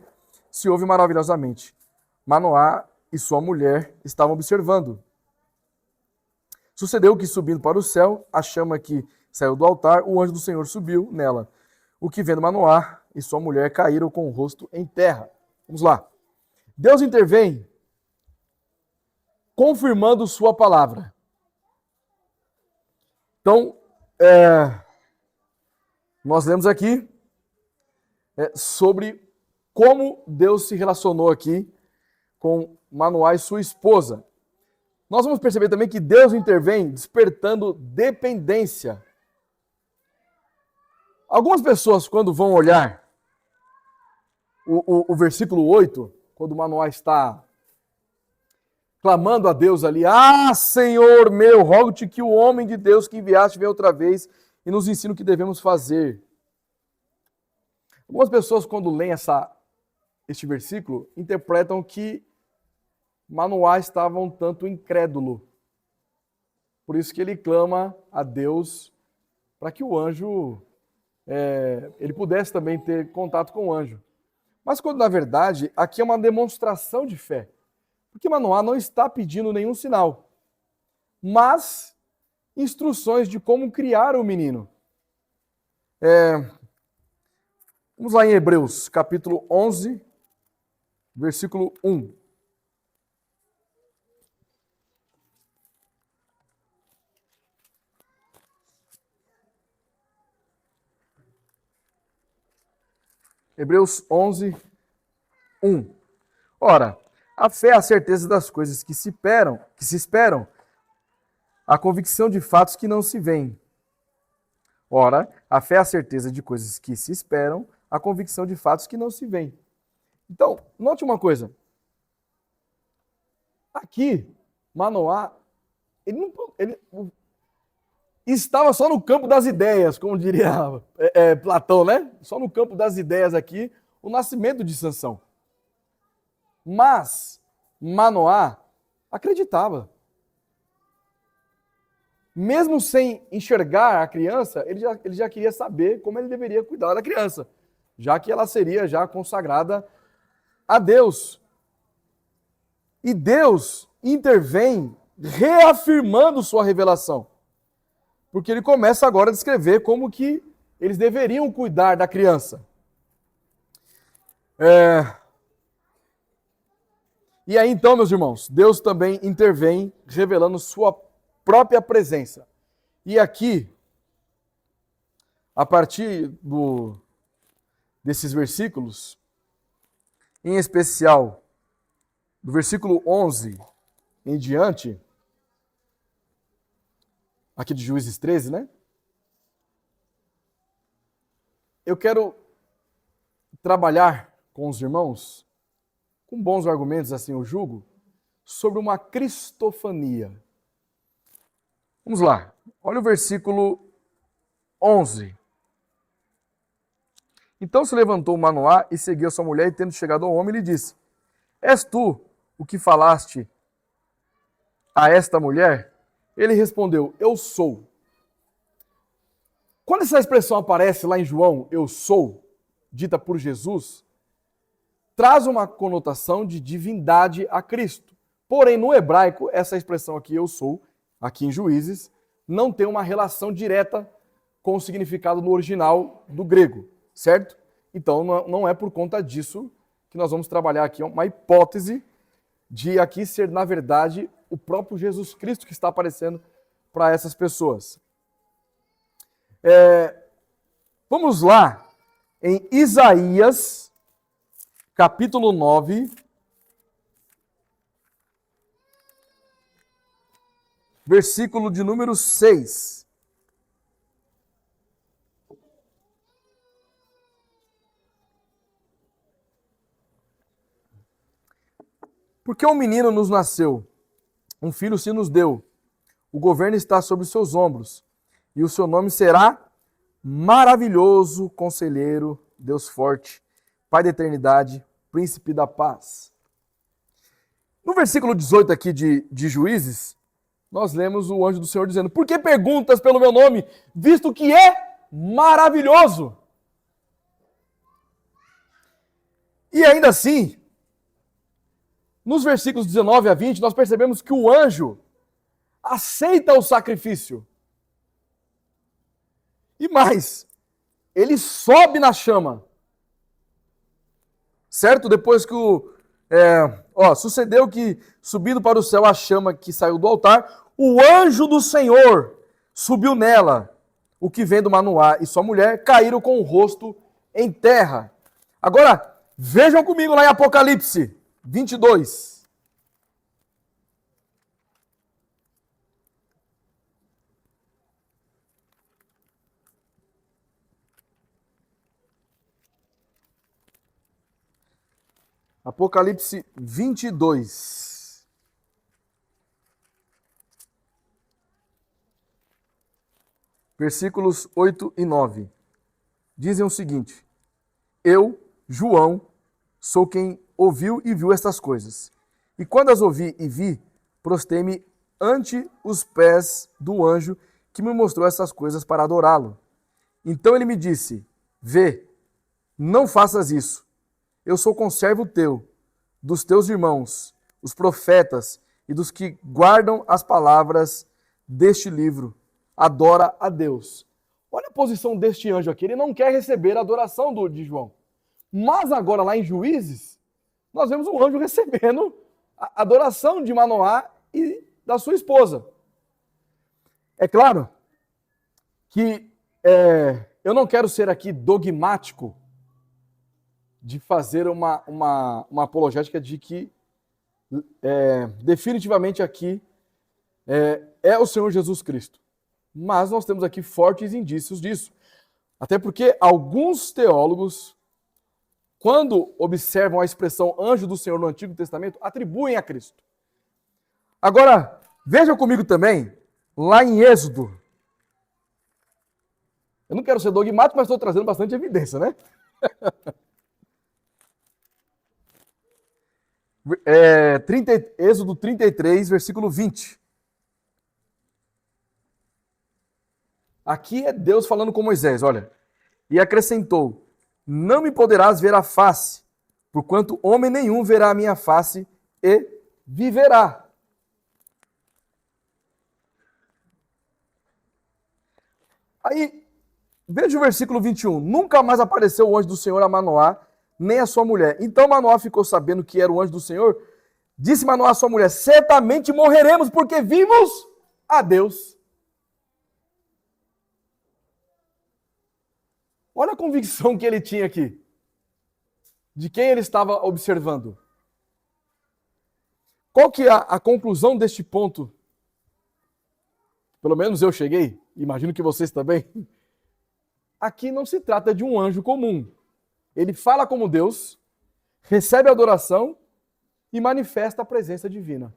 se ouve maravilhosamente. Manoá e sua mulher estavam observando. Sucedeu que, subindo para o céu, a chama que saiu do altar, o anjo do Senhor subiu nela. O que, vendo Manoá e sua mulher, caíram com o rosto em terra. Vamos lá. Deus intervém confirmando sua palavra. Então, nós lemos aqui sobre como Deus se relacionou aqui com Manoá e sua esposa. Nós vamos perceber também que Deus intervém despertando dependência. Algumas pessoas, quando vão olhar o versículo 8, quando Manoá está clamando a Deus ali: ah, Senhor meu, rogo-te que o homem de Deus que enviaste venha outra vez e nos ensine o que devemos fazer. Algumas pessoas, quando leem este versículo, interpretam que Manoá estava um tanto incrédulo. Por isso que ele clama a Deus para que o anjo, ele pudesse também ter contato com o anjo. Mas quando, na verdade, aqui é uma demonstração de fé. Porque Manoá não está pedindo nenhum sinal, mas instruções de como criar o menino. Vamos lá em Hebreus, capítulo 11, versículo 1. Hebreus 11, 1. Ora, a fé é a certeza das coisas que se esperam, a convicção de fatos que não se veem. Ora, a fé é a certeza de coisas que se esperam, a convicção de fatos que não se veem. Então, note uma coisa. Aqui, Manoá, ele estava só no campo das ideias, como diria Platão, né? Só no campo das ideias aqui, o nascimento de Sansão. Mas Manoá acreditava. mesmo sem enxergar a criança, ele já queria saber como ele deveria cuidar da criança, já que ela seria já consagrada a Deus. E Deus intervém reafirmando sua revelação, porque ele começa agora a descrever como que eles deveriam cuidar da criança. E aí então, meus irmãos, Deus também intervém revelando sua própria presença. E aqui, a partir desses versículos, em especial do versículo 11 em diante, aqui de Juízes 13, né? Eu quero trabalhar com os irmãos, com bons argumentos, assim eu julgo, sobre uma cristofania. Vamos lá, olha o versículo 11. Então se levantou Manoá e seguiu sua mulher, e tendo chegado ao homem, lhe disse: És tu o que falaste a esta mulher? Ele respondeu: Eu sou. Quando essa expressão aparece lá em João, eu sou, dita por Jesus, traz uma conotação de divindade a Cristo. Porém, no hebraico, essa expressão aqui, eu sou, aqui em Juízes, não tem uma relação direta com o significado no original do grego, certo? Então, não é por conta disso que nós vamos trabalhar aqui uma hipótese de aqui ser, na verdade, o próprio Jesus Cristo que está aparecendo para essas pessoas. Vamos lá, em Isaías, capítulo 9, versículo de número 6. Porque um menino nos nasceu, um filho se nos deu, o governo está sobre os seus ombros, e o seu nome será Maravilhoso Conselheiro, Deus Forte, Pai da Eternidade, Príncipe da Paz. No versículo 18 aqui de Juízes, nós lemos o anjo do Senhor dizendo: Por que perguntas pelo meu nome, visto que é maravilhoso? E ainda assim, nos versículos 19 a 20, nós percebemos que o anjo aceita o sacrifício. E mais, ele sobe na chama. Certo? Depois que sucedeu que, subindo para o céu a chama que saiu do altar, o anjo do Senhor subiu nela. O que vendo Manoá e sua mulher caíram com o rosto em terra. Agora, vejam comigo lá em Apocalipse 22. Apocalipse 22. Versículos 8 e 9. Dizem o seguinte: Eu, João, sou quem ouviu e viu estas coisas. E quando as ouvi e vi, prostei-me ante os pés do anjo que me mostrou essas coisas para adorá-lo. Então ele me disse: Vê, não faças isso. Eu sou conservo teu, dos teus irmãos, os profetas e dos que guardam as palavras deste livro. Adora a Deus. Olha a posição deste anjo aqui. Ele não quer receber a adoração de João. Mas agora, lá em Juízes, nós vemos um anjo recebendo a adoração de Manoá e da sua esposa. É claro que eu não quero ser aqui dogmático de fazer uma apologética de que definitivamente aqui é o Senhor Jesus Cristo. Mas nós temos aqui fortes indícios disso. Até porque alguns teólogos, quando observam a expressão anjo do Senhor no Antigo Testamento, atribuem a Cristo. Agora, vejam comigo também, lá em Êxodo. Eu não quero ser dogmático, mas estou trazendo bastante evidência, né? Êxodo 33, versículo 20. Aqui é Deus falando com Moisés, olha. E acrescentou: não me poderás ver a face, porquanto homem nenhum verá a minha face e viverá. Aí, veja o versículo 21. Nunca mais apareceu o anjo do Senhor a Manoá, nem a sua mulher. Então Manoá ficou sabendo que era o anjo do Senhor. Disse Manoá à sua mulher: certamente morreremos, porque vimos a Deus. Olha a convicção que ele tinha aqui. De quem ele estava observando. Qual que é a conclusão deste ponto? Pelo menos eu cheguei, imagino que vocês também. Aqui não se trata de um anjo comum. Ele fala como Deus, recebe adoração e manifesta a presença divina.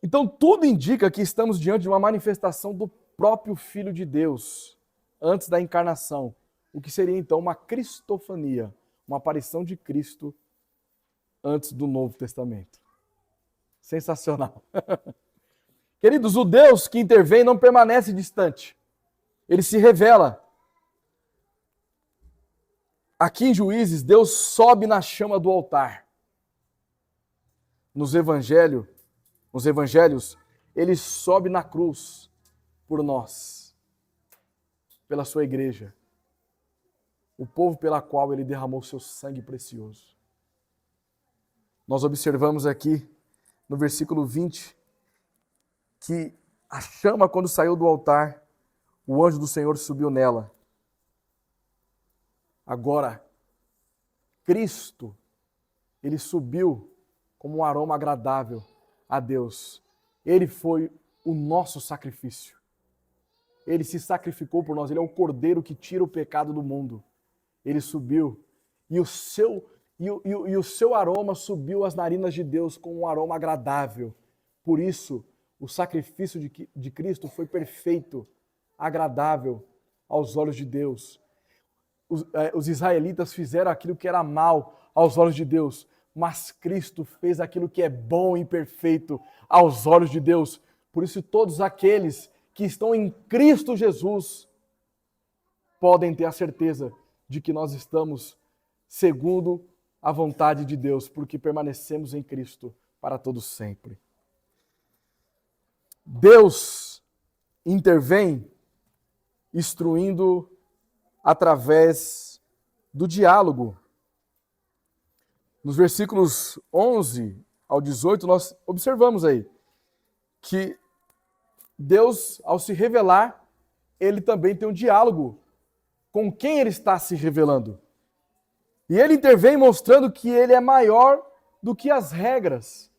Então tudo indica que estamos diante de uma manifestação do próprio Filho de Deus, antes da encarnação, o que seria então uma cristofania, uma aparição de Cristo antes do Novo Testamento. Sensacional. Queridos, o Deus que intervém não permanece distante. Ele se revela. Aqui em Juízes, Deus sobe na chama do altar. Nos evangelhos, ele sobe na cruz por nós, pela sua igreja, o povo pela qual ele derramou seu sangue precioso. Nós observamos aqui no versículo 20 que a chama, quando saiu do altar, o anjo do Senhor subiu nela. Agora, Cristo, ele subiu como um aroma agradável a Deus. Ele foi o nosso sacrifício. Ele se sacrificou por nós. Ele é o cordeiro que tira o pecado do mundo. Ele subiu e o seu aroma subiu às narinas de Deus com um aroma agradável. Por isso, o sacrifício de Cristo foi perfeito, agradável aos olhos de Deus. Os israelitas fizeram aquilo que era mal aos olhos de Deus, mas Cristo fez aquilo que é bom e perfeito aos olhos de Deus. Por isso, todos aqueles que estão em Cristo Jesus podem ter a certeza de que nós estamos segundo a vontade de Deus, porque permanecemos em Cristo para todo sempre. Deus intervém instruindo através do diálogo. Nos versículos 11 ao 18, nós observamos aí que Deus, ao se revelar, ele também tem um diálogo com quem ele está se revelando. E ele intervém mostrando que ele é maior do que as regras.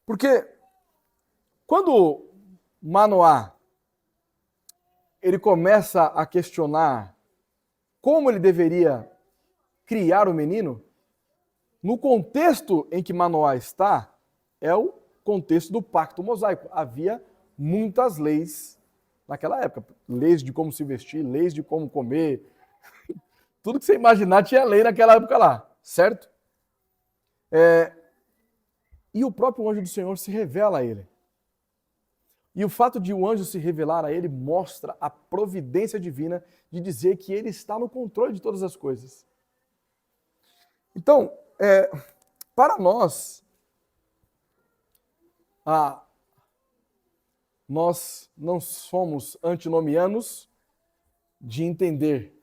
Porque quando Manoá ele começa a questionar como ele deveria criar o menino, no contexto em que Manoá está, é o contexto do pacto mosaico. Havia muitas leis naquela época. Leis de como se vestir, leis de como comer. Tudo que você imaginar tinha lei naquela época lá, certo? E o próprio anjo do Senhor se revela a ele. E o fato de o anjo se revelar a ele mostra a providência divina de dizer que ele está no controle de todas as coisas. Então, para nós, nós não somos antinomianos de entender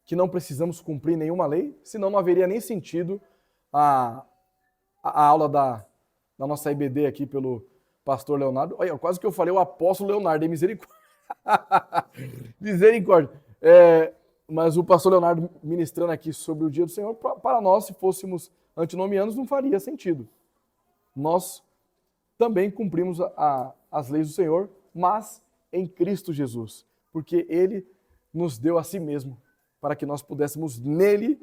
que não precisamos cumprir nenhuma lei, senão não haveria nem sentido a aula da nossa IBD aqui pelo pastor Leonardo. Olha, quase que eu falei o apóstolo Leonardo, misericórdia. Misericórdia. Mas o pastor Leonardo ministrando aqui sobre o dia do Senhor, para nós, se fôssemos antinomianos, não faria sentido. Nós também cumprimos as leis do Senhor, mas em Cristo Jesus, porque ele nos deu a si mesmo, para que nós pudéssemos nele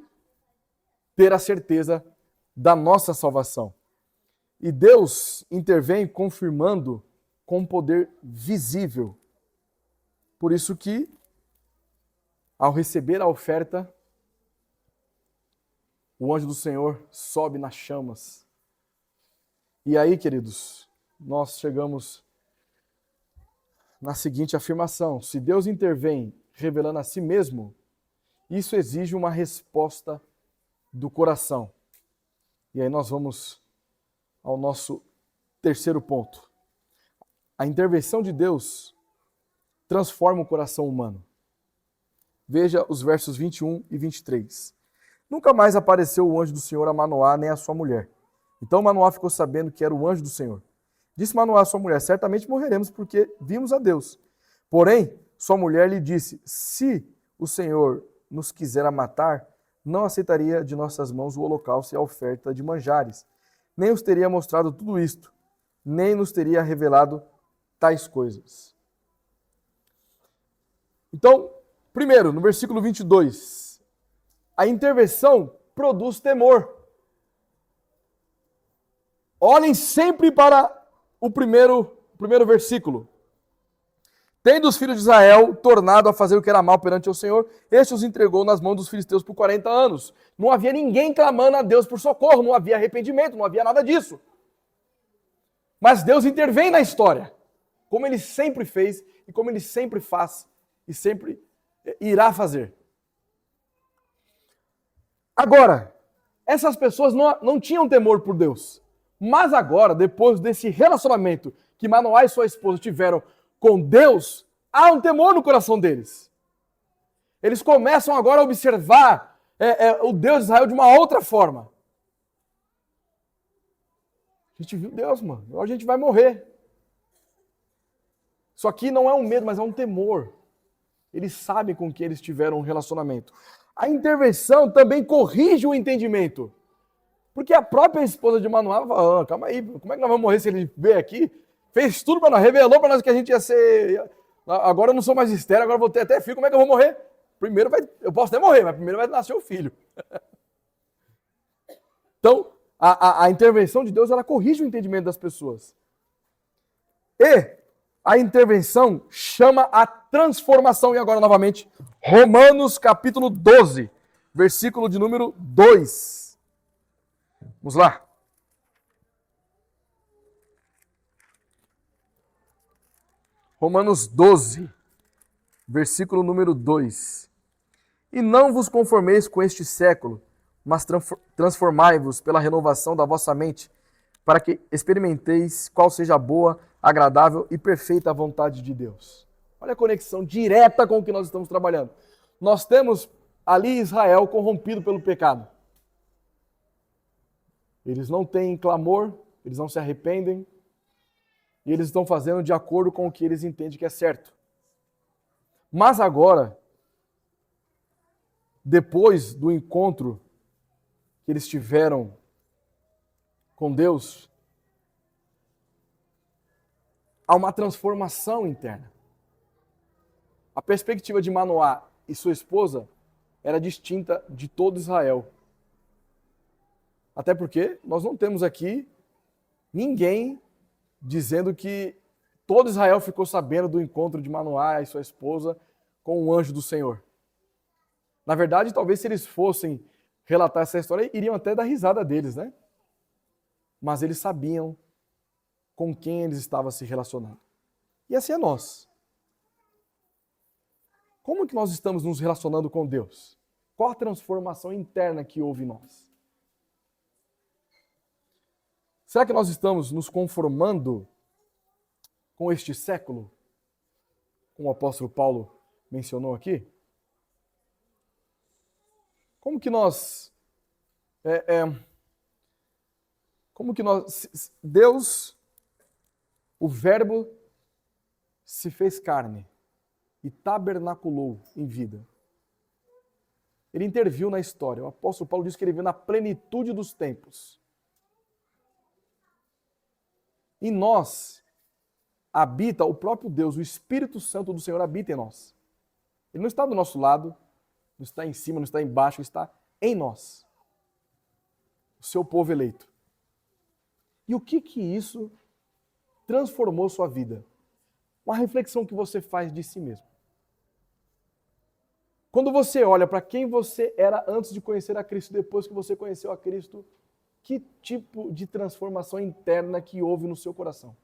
ter a certeza da nossa salvação. E Deus intervém confirmando com poder visível. Por isso que, ao receber a oferta, o anjo do Senhor sobe nas chamas. E aí, queridos, nós chegamos na seguinte afirmação: se Deus intervém revelando a si mesmo, isso exige uma resposta do coração. E aí nós vamos ao nosso terceiro ponto. A intervenção de Deus transforma o coração humano. Veja os versos 21 e 23. Nunca mais apareceu o anjo do Senhor a Manoá nem a sua mulher. Então Manoá ficou sabendo que era o anjo do Senhor. Disse Manoá à sua mulher: certamente morreremos porque vimos a Deus. Porém, sua mulher lhe disse: se o Senhor nos quisera matar, não aceitaria de nossas mãos o holocausto e a oferta de manjares. Nem nos teria mostrado tudo isto, nem nos teria revelado tais coisas. Então, primeiro, no versículo 22, a intervenção produz temor. Olhem sempre para o primeiro versículo. Tendo os filhos de Israel tornado a fazer o que era mal perante o Senhor, este os entregou nas mãos dos filisteus por 40 anos. Não havia ninguém clamando a Deus por socorro, não havia arrependimento, não havia nada disso. Mas Deus intervém na história, como Ele sempre fez e como Ele sempre faz e sempre irá fazer. Agora, essas pessoas não tinham temor por Deus. Mas agora, depois desse relacionamento que Manoá e sua esposa tiveram com Deus, há um temor no coração deles. Eles começam agora a observar o Deus de Israel de uma outra forma. A gente viu Deus, mano. Agora a gente vai morrer. Isso aqui não é um medo, mas é um temor. Eles sabem com que eles tiveram um relacionamento. A intervenção também corrige o entendimento. Porque a própria esposa de Manoá fala: calma aí, como é que nós vamos morrer se ele veio aqui? Fez tudo para nós, revelou para nós que a gente ia ser... Agora eu não sou mais estéril, agora vou ter até filho, como é que eu vou morrer? Primeiro eu posso até morrer, mas primeiro vai nascer o filho. Então, a intervenção de Deus, ela corrige o entendimento das pessoas. E a intervenção chama a transformação. E agora, novamente, Romanos capítulo 12, versículo de número 2. Vamos lá. Romanos 12, versículo número 2. E não vos conformeis com este século, mas transformai-vos pela renovação da vossa mente, para que experimenteis qual seja a boa, agradável e perfeita vontade de Deus. Olha a conexão direta com o que nós estamos trabalhando. Nós temos ali Israel corrompido pelo pecado. Eles não têm clamor, eles não se arrependem, e eles estão fazendo de acordo com o que eles entendem que é certo. Mas agora, depois do encontro que eles tiveram com Deus, há uma transformação interna. A perspectiva de Manoá e sua esposa era distinta de todo Israel. Até porque nós não temos aqui ninguém dizendo que todo Israel ficou sabendo do encontro de Manoá e sua esposa com o anjo do Senhor. Na verdade, talvez se eles fossem relatar essa história, iriam até dar risada deles, né? Mas eles sabiam com quem eles estavam se relacionando. E assim é nós. Como que nós estamos nos relacionando com Deus? Qual a transformação interna que houve em nós? Será que nós estamos nos conformando com este século? Como o apóstolo Paulo mencionou aqui? Como que nós... Deus, o Verbo, se fez carne e tabernaculou em vida. Ele interviu na história. O apóstolo Paulo diz que ele veio na plenitude dos tempos. Em nós habita o próprio Deus, o Espírito Santo do Senhor habita em nós. Ele não está do nosso lado, não está em cima, não está embaixo, ele está em nós. O seu povo eleito. E o que isso transformou sua vida? Uma reflexão que você faz de si mesmo. Quando você olha para quem você era antes de conhecer a Cristo, depois que você conheceu a Cristo, que tipo de transformação interna que houve no seu coração?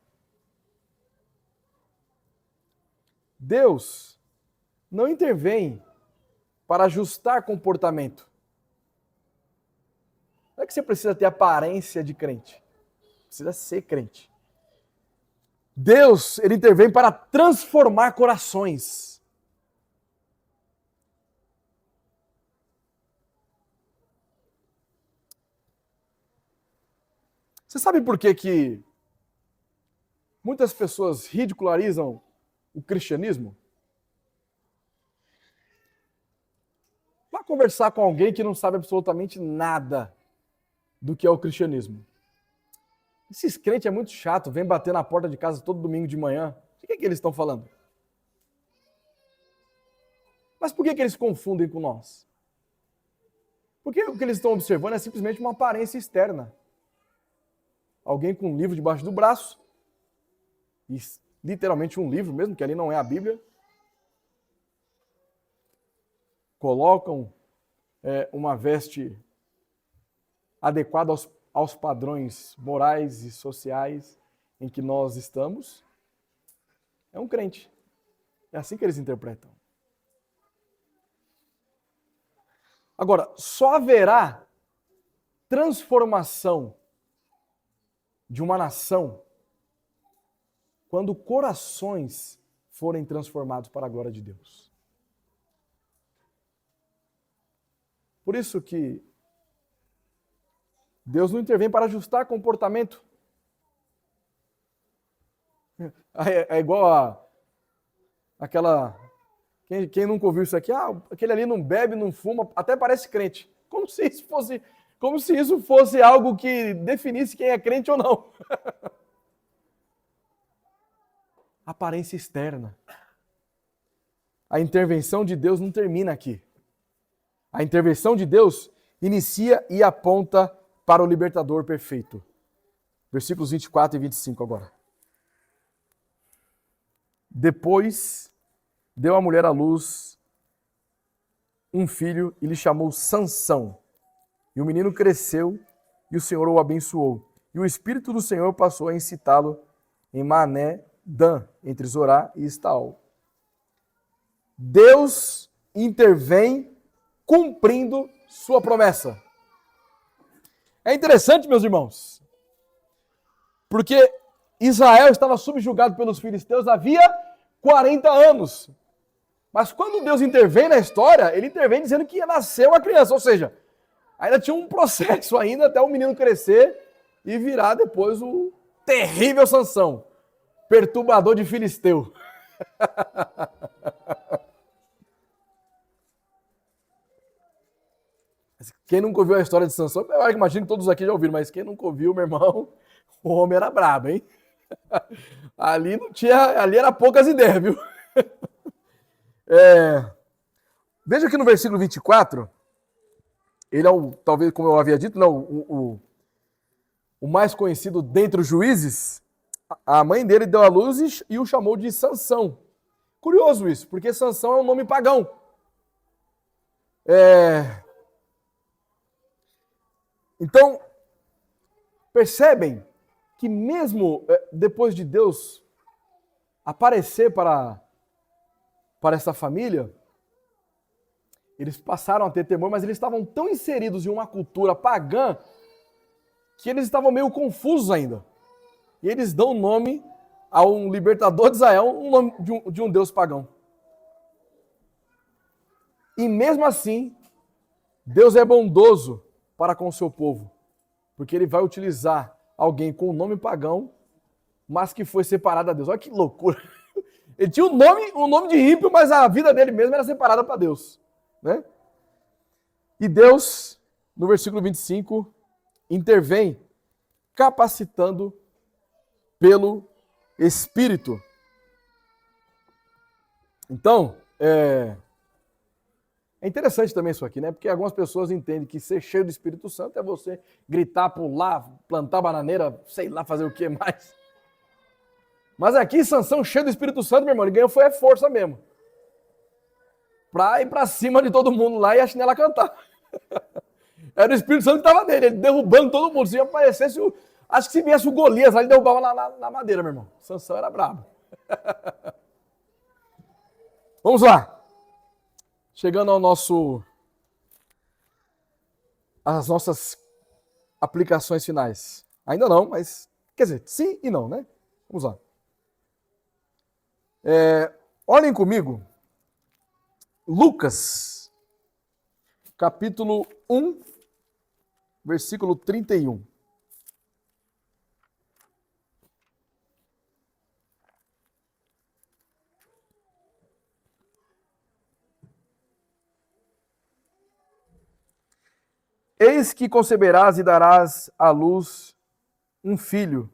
Deus não intervém para ajustar comportamento. Não é que você precisa ter aparência de crente. Precisa ser crente. Deus, ele intervém para transformar corações. Você sabe por que muitas pessoas ridicularizam o cristianismo? Vá conversar com alguém que não sabe absolutamente nada do que é o cristianismo. Esses crentes é muito chato, vem bater na porta de casa todo domingo de manhã. O que é que eles estão falando? Mas por que eles confundem com nós? Porque o que eles estão observando é simplesmente uma aparência externa. Alguém com um livro debaixo do braço, e literalmente um livro mesmo, que ali não é a Bíblia, colocam uma veste adequada aos padrões morais e sociais em que nós estamos, é um crente. É assim que eles interpretam. Agora, só haverá transformação de uma nação quando corações forem transformados para a glória de Deus. Por isso que Deus não intervém para ajustar comportamento. É igual aquela... Quem nunca ouviu isso aqui? Aquele ali não bebe, não fuma, até parece crente. Como se isso fosse algo que definisse quem é crente ou não. Aparência externa. A intervenção de Deus não termina aqui. A intervenção de Deus inicia e aponta para o libertador perfeito. Versículos 24 e 25 agora. Depois deu a mulher à luz um filho e lhe chamou Sansão. E o menino cresceu e o Senhor o abençoou. E o Espírito do Senhor passou a incitá-lo em Mané-Dan, entre Zorá e Estaol. Deus intervém cumprindo sua promessa. É interessante, meus irmãos, porque Israel estava subjugado pelos filisteus havia 40 anos. Mas quando Deus intervém na história, ele intervém dizendo que ia nascer uma criança, ou seja, ainda tinha um processo ainda até o menino crescer e virar depois o terrível Sansão, perturbador de filisteu. Quem nunca ouviu a história de Sansão, eu imagino que todos aqui já ouviram, mas quem nunca ouviu, meu irmão, o homem era brabo, hein? Ali era poucas ideias, viu? Veja que no versículo 24, ele é talvez, como eu havia dito, o mais conhecido dentre os juízes. A mãe dele deu à luz e o chamou de Sansão. Curioso isso, porque Sansão é um nome pagão. Então, percebem que mesmo depois de Deus aparecer para essa família, eles passaram a ter temor, mas eles estavam tão inseridos em uma cultura pagã que eles estavam meio confusos ainda. E eles dão o nome a um libertador de Israel, um nome de um Deus pagão. E mesmo assim, Deus é bondoso para com o seu povo, porque ele vai utilizar alguém com o nome pagão, mas que foi separado a Deus. Olha que loucura! Ele tinha um nome de ímpio, mas a vida dele mesmo era separada para Deus. Né? E Deus, no versículo 25, intervém capacitando pelo Espírito. Então, é interessante também isso aqui, né? Porque algumas pessoas entendem que ser cheio do Espírito Santo é você gritar, pular, plantar bananeira, sei lá, fazer o que mais. Mas aqui, Sansão, cheio do Espírito Santo, meu irmão, ele ganhou foi a força mesmo. Pra ir pra cima de todo mundo lá e a chinela cantar. Era o Espírito Santo que estava nele, ele derrubando todo mundo. Se aparecesse, acho que se viesse o Golias lá, ele derrubava na madeira, meu irmão. Sansão era brabo. Vamos lá. Chegando às nossas aplicações finais. Ainda não, mas quer dizer, sim e não, né? Vamos lá. Olhem comigo, Lucas, capítulo 1, versículo 31. Eis que conceberás e darás à luz um filho,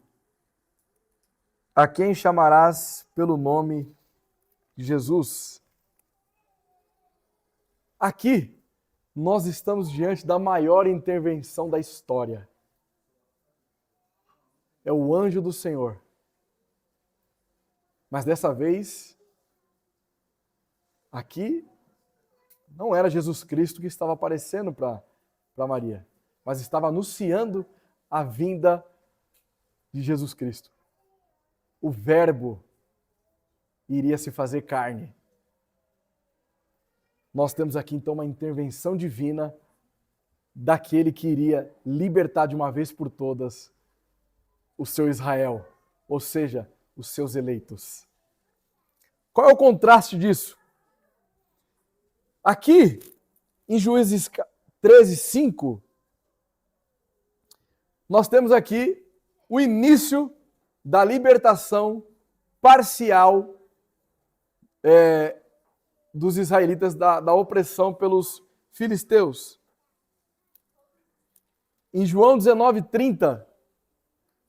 a quem chamarás pelo nome de Jesus. Aqui, nós estamos diante da maior intervenção da história. É o anjo do Senhor. Mas dessa vez, aqui, não era Jesus Cristo que estava aparecendo para Maria, mas estava anunciando a vinda de Jesus Cristo. O Verbo iria se fazer carne. Nós temos aqui então uma intervenção divina daquele que iria libertar de uma vez por todas o seu Israel, ou seja, os seus eleitos. Qual é o contraste disso? Aqui, em Juízes 13:5, nós temos aqui o início da libertação parcial dos israelitas da opressão pelos filisteus. Em João 19:30,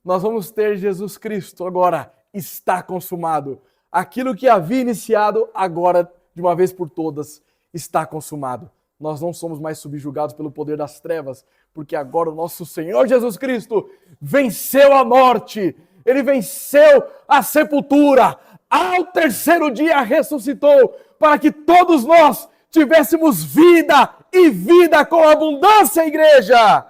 nós vamos ter Jesus Cristo agora, está consumado. Aquilo que havia iniciado, agora, de uma vez por todas, está consumado. Nós não somos mais subjugados pelo poder das trevas, porque agora o nosso Senhor Jesus Cristo venceu a morte, ele venceu a sepultura, ao terceiro dia ressuscitou, para que todos nós tivéssemos vida e vida com abundância, igreja.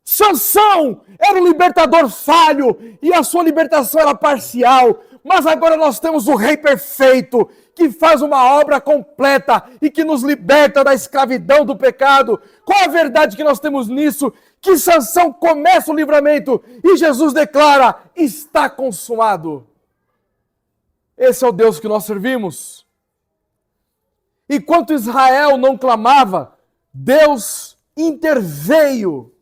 Sansão era um libertador falho e a sua libertação era parcial, mas agora nós temos o Rei perfeito que faz uma obra completa e que nos liberta da escravidão do pecado. Qual a verdade que nós temos nisso? Que Sansão começa o livramento e Jesus declara: está consumado. Esse é o Deus que nós servimos. Enquanto Israel não clamava, Deus interveio.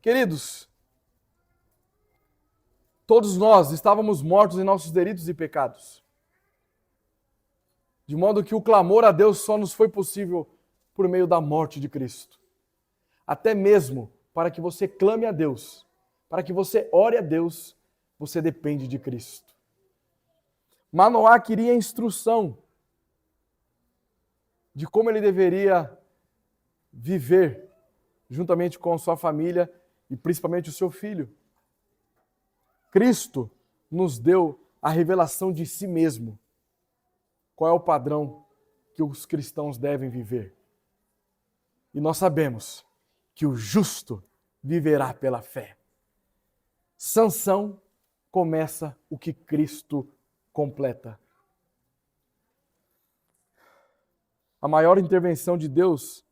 Queridos, todos nós estávamos mortos em nossos delitos e pecados. De modo que o clamor a Deus só nos foi possível por meio da morte de Cristo. Até mesmo para que você clame a Deus, para que você ore a Deus, você depende de Cristo. Manoá queria instrução de como ele deveria viver juntamente com sua família e principalmente o seu filho. Cristo nos deu a revelação de si mesmo. Qual é o padrão que os cristãos devem viver? E nós sabemos que o justo viverá pela fé. Sansão começa o que Cristo completa. A maior intervenção de Deus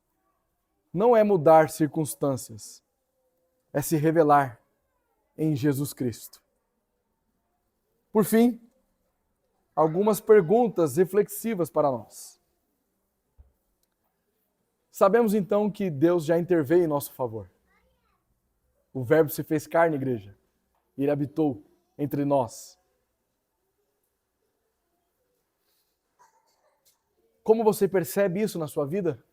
não é mudar circunstâncias, é se revelar em Jesus Cristo. Por fim, algumas perguntas reflexivas para nós. Sabemos então que Deus já interveio em nosso favor. O Verbo se fez carne, igreja, e ele habitou entre nós. Como você percebe isso na sua vida?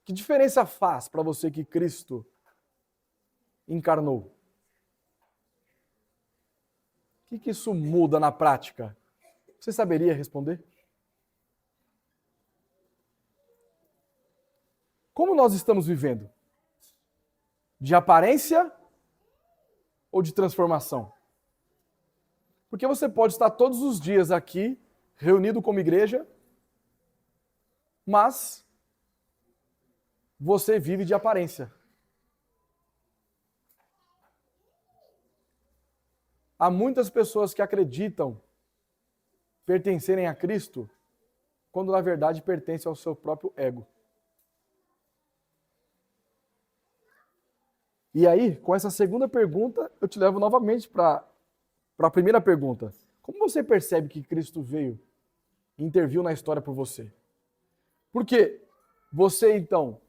Que diferença faz para você que Cristo encarnou? O que isso muda na prática? Você saberia responder? Como nós estamos vivendo? De aparência ou de transformação? Porque você pode estar todos os dias aqui, reunido como igreja, mas você vive de aparência. há muitas pessoas que acreditam pertencerem a Cristo, quando na verdade pertencem ao seu próprio ego. E aí, com essa segunda pergunta, eu te levo novamente para a primeira pergunta. Como você percebe que Cristo veio e interviu na história por você? Porque você, então,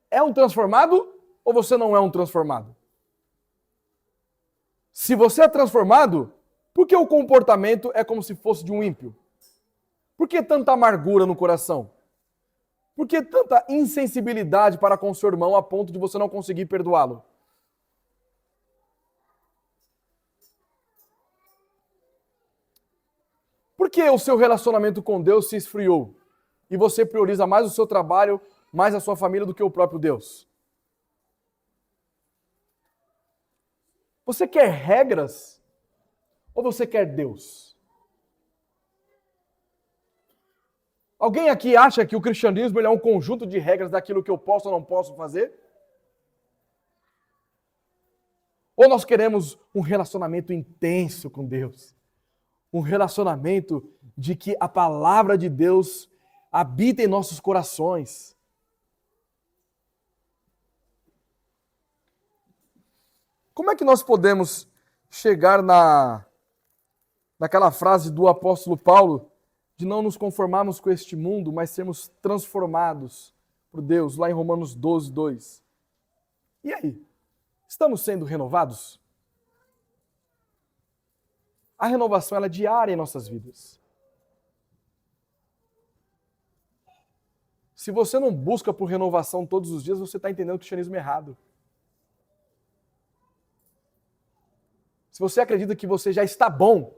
é um transformado ou você não é um transformado? Se você é transformado, por que o comportamento é como se fosse de um ímpio? Por que tanta amargura no coração? Por que tanta insensibilidade para com seu irmão a ponto de você não conseguir perdoá-lo? Por que o seu relacionamento com Deus se esfriou e você prioriza mais o seu trabalho, mais a sua família do que o próprio Deus? Você quer regras ou você quer Deus? Alguém aqui acha que o cristianismo ele é um conjunto de regras daquilo que eu posso ou não posso fazer? Ou nós queremos um relacionamento intenso com Deus? Um relacionamento de que a palavra de Deus habita em nossos corações. Como é que nós podemos chegar naquela frase do apóstolo Paulo de não nos conformarmos com este mundo, mas sermos transformados por Deus, lá em Romanos 12, 2. E aí? Estamos sendo renovados? A renovação ela é diária em nossas vidas. Se você não busca por renovação todos os dias, você está entendendo o cristianismo errado. Se você acredita que você já está bom,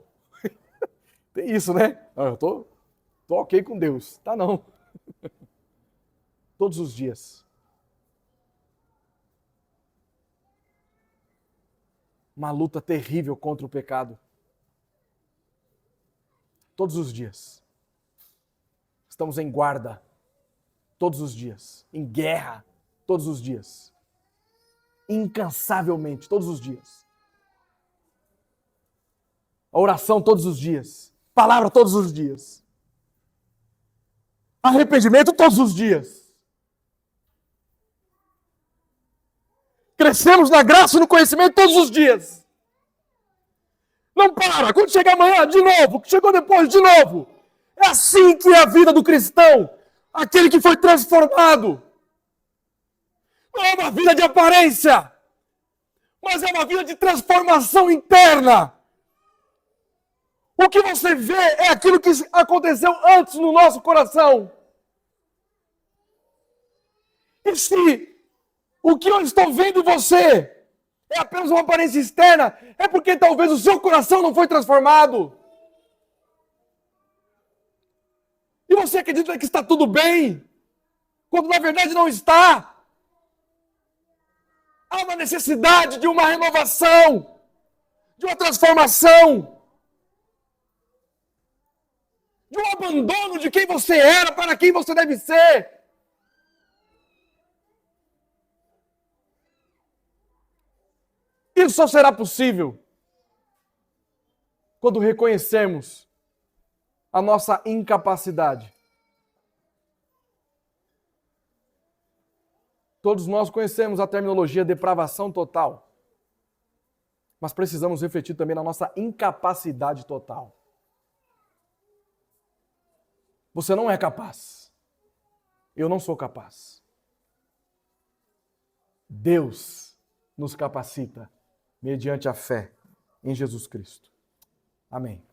tem isso, né? Eu tô ok com Deus. Tá não. Todos os dias. Uma luta terrível contra o pecado. Todos os dias. Estamos em guarda. Todos os dias. Em guerra. Todos os dias. Incansavelmente. Todos os dias. A oração todos os dias. Palavra todos os dias. Arrependimento todos os dias. Crescemos na graça e no conhecimento todos os dias. Não para. Quando chegar amanhã, de novo. Chegou depois, de novo. É assim que é a vida do cristão. Aquele que foi transformado. Não é uma vida de aparência, mas é uma vida de transformação interna. O que você vê é aquilo que aconteceu antes no nosso coração. E se o que eu estou vendo em você é apenas uma aparência externa, é porque talvez o seu coração não foi transformado. E você acredita que está tudo bem, quando na verdade não está. Há uma necessidade de uma renovação, de uma transformação, de um abandono de quem você era para quem você deve ser. Isso só será possível quando reconhecermos a nossa incapacidade. Todos nós conhecemos a terminologia depravação total, mas precisamos refletir também na nossa incapacidade total. Você não é capaz. Eu não sou capaz. Deus nos capacita mediante a fé em Jesus Cristo. Amém.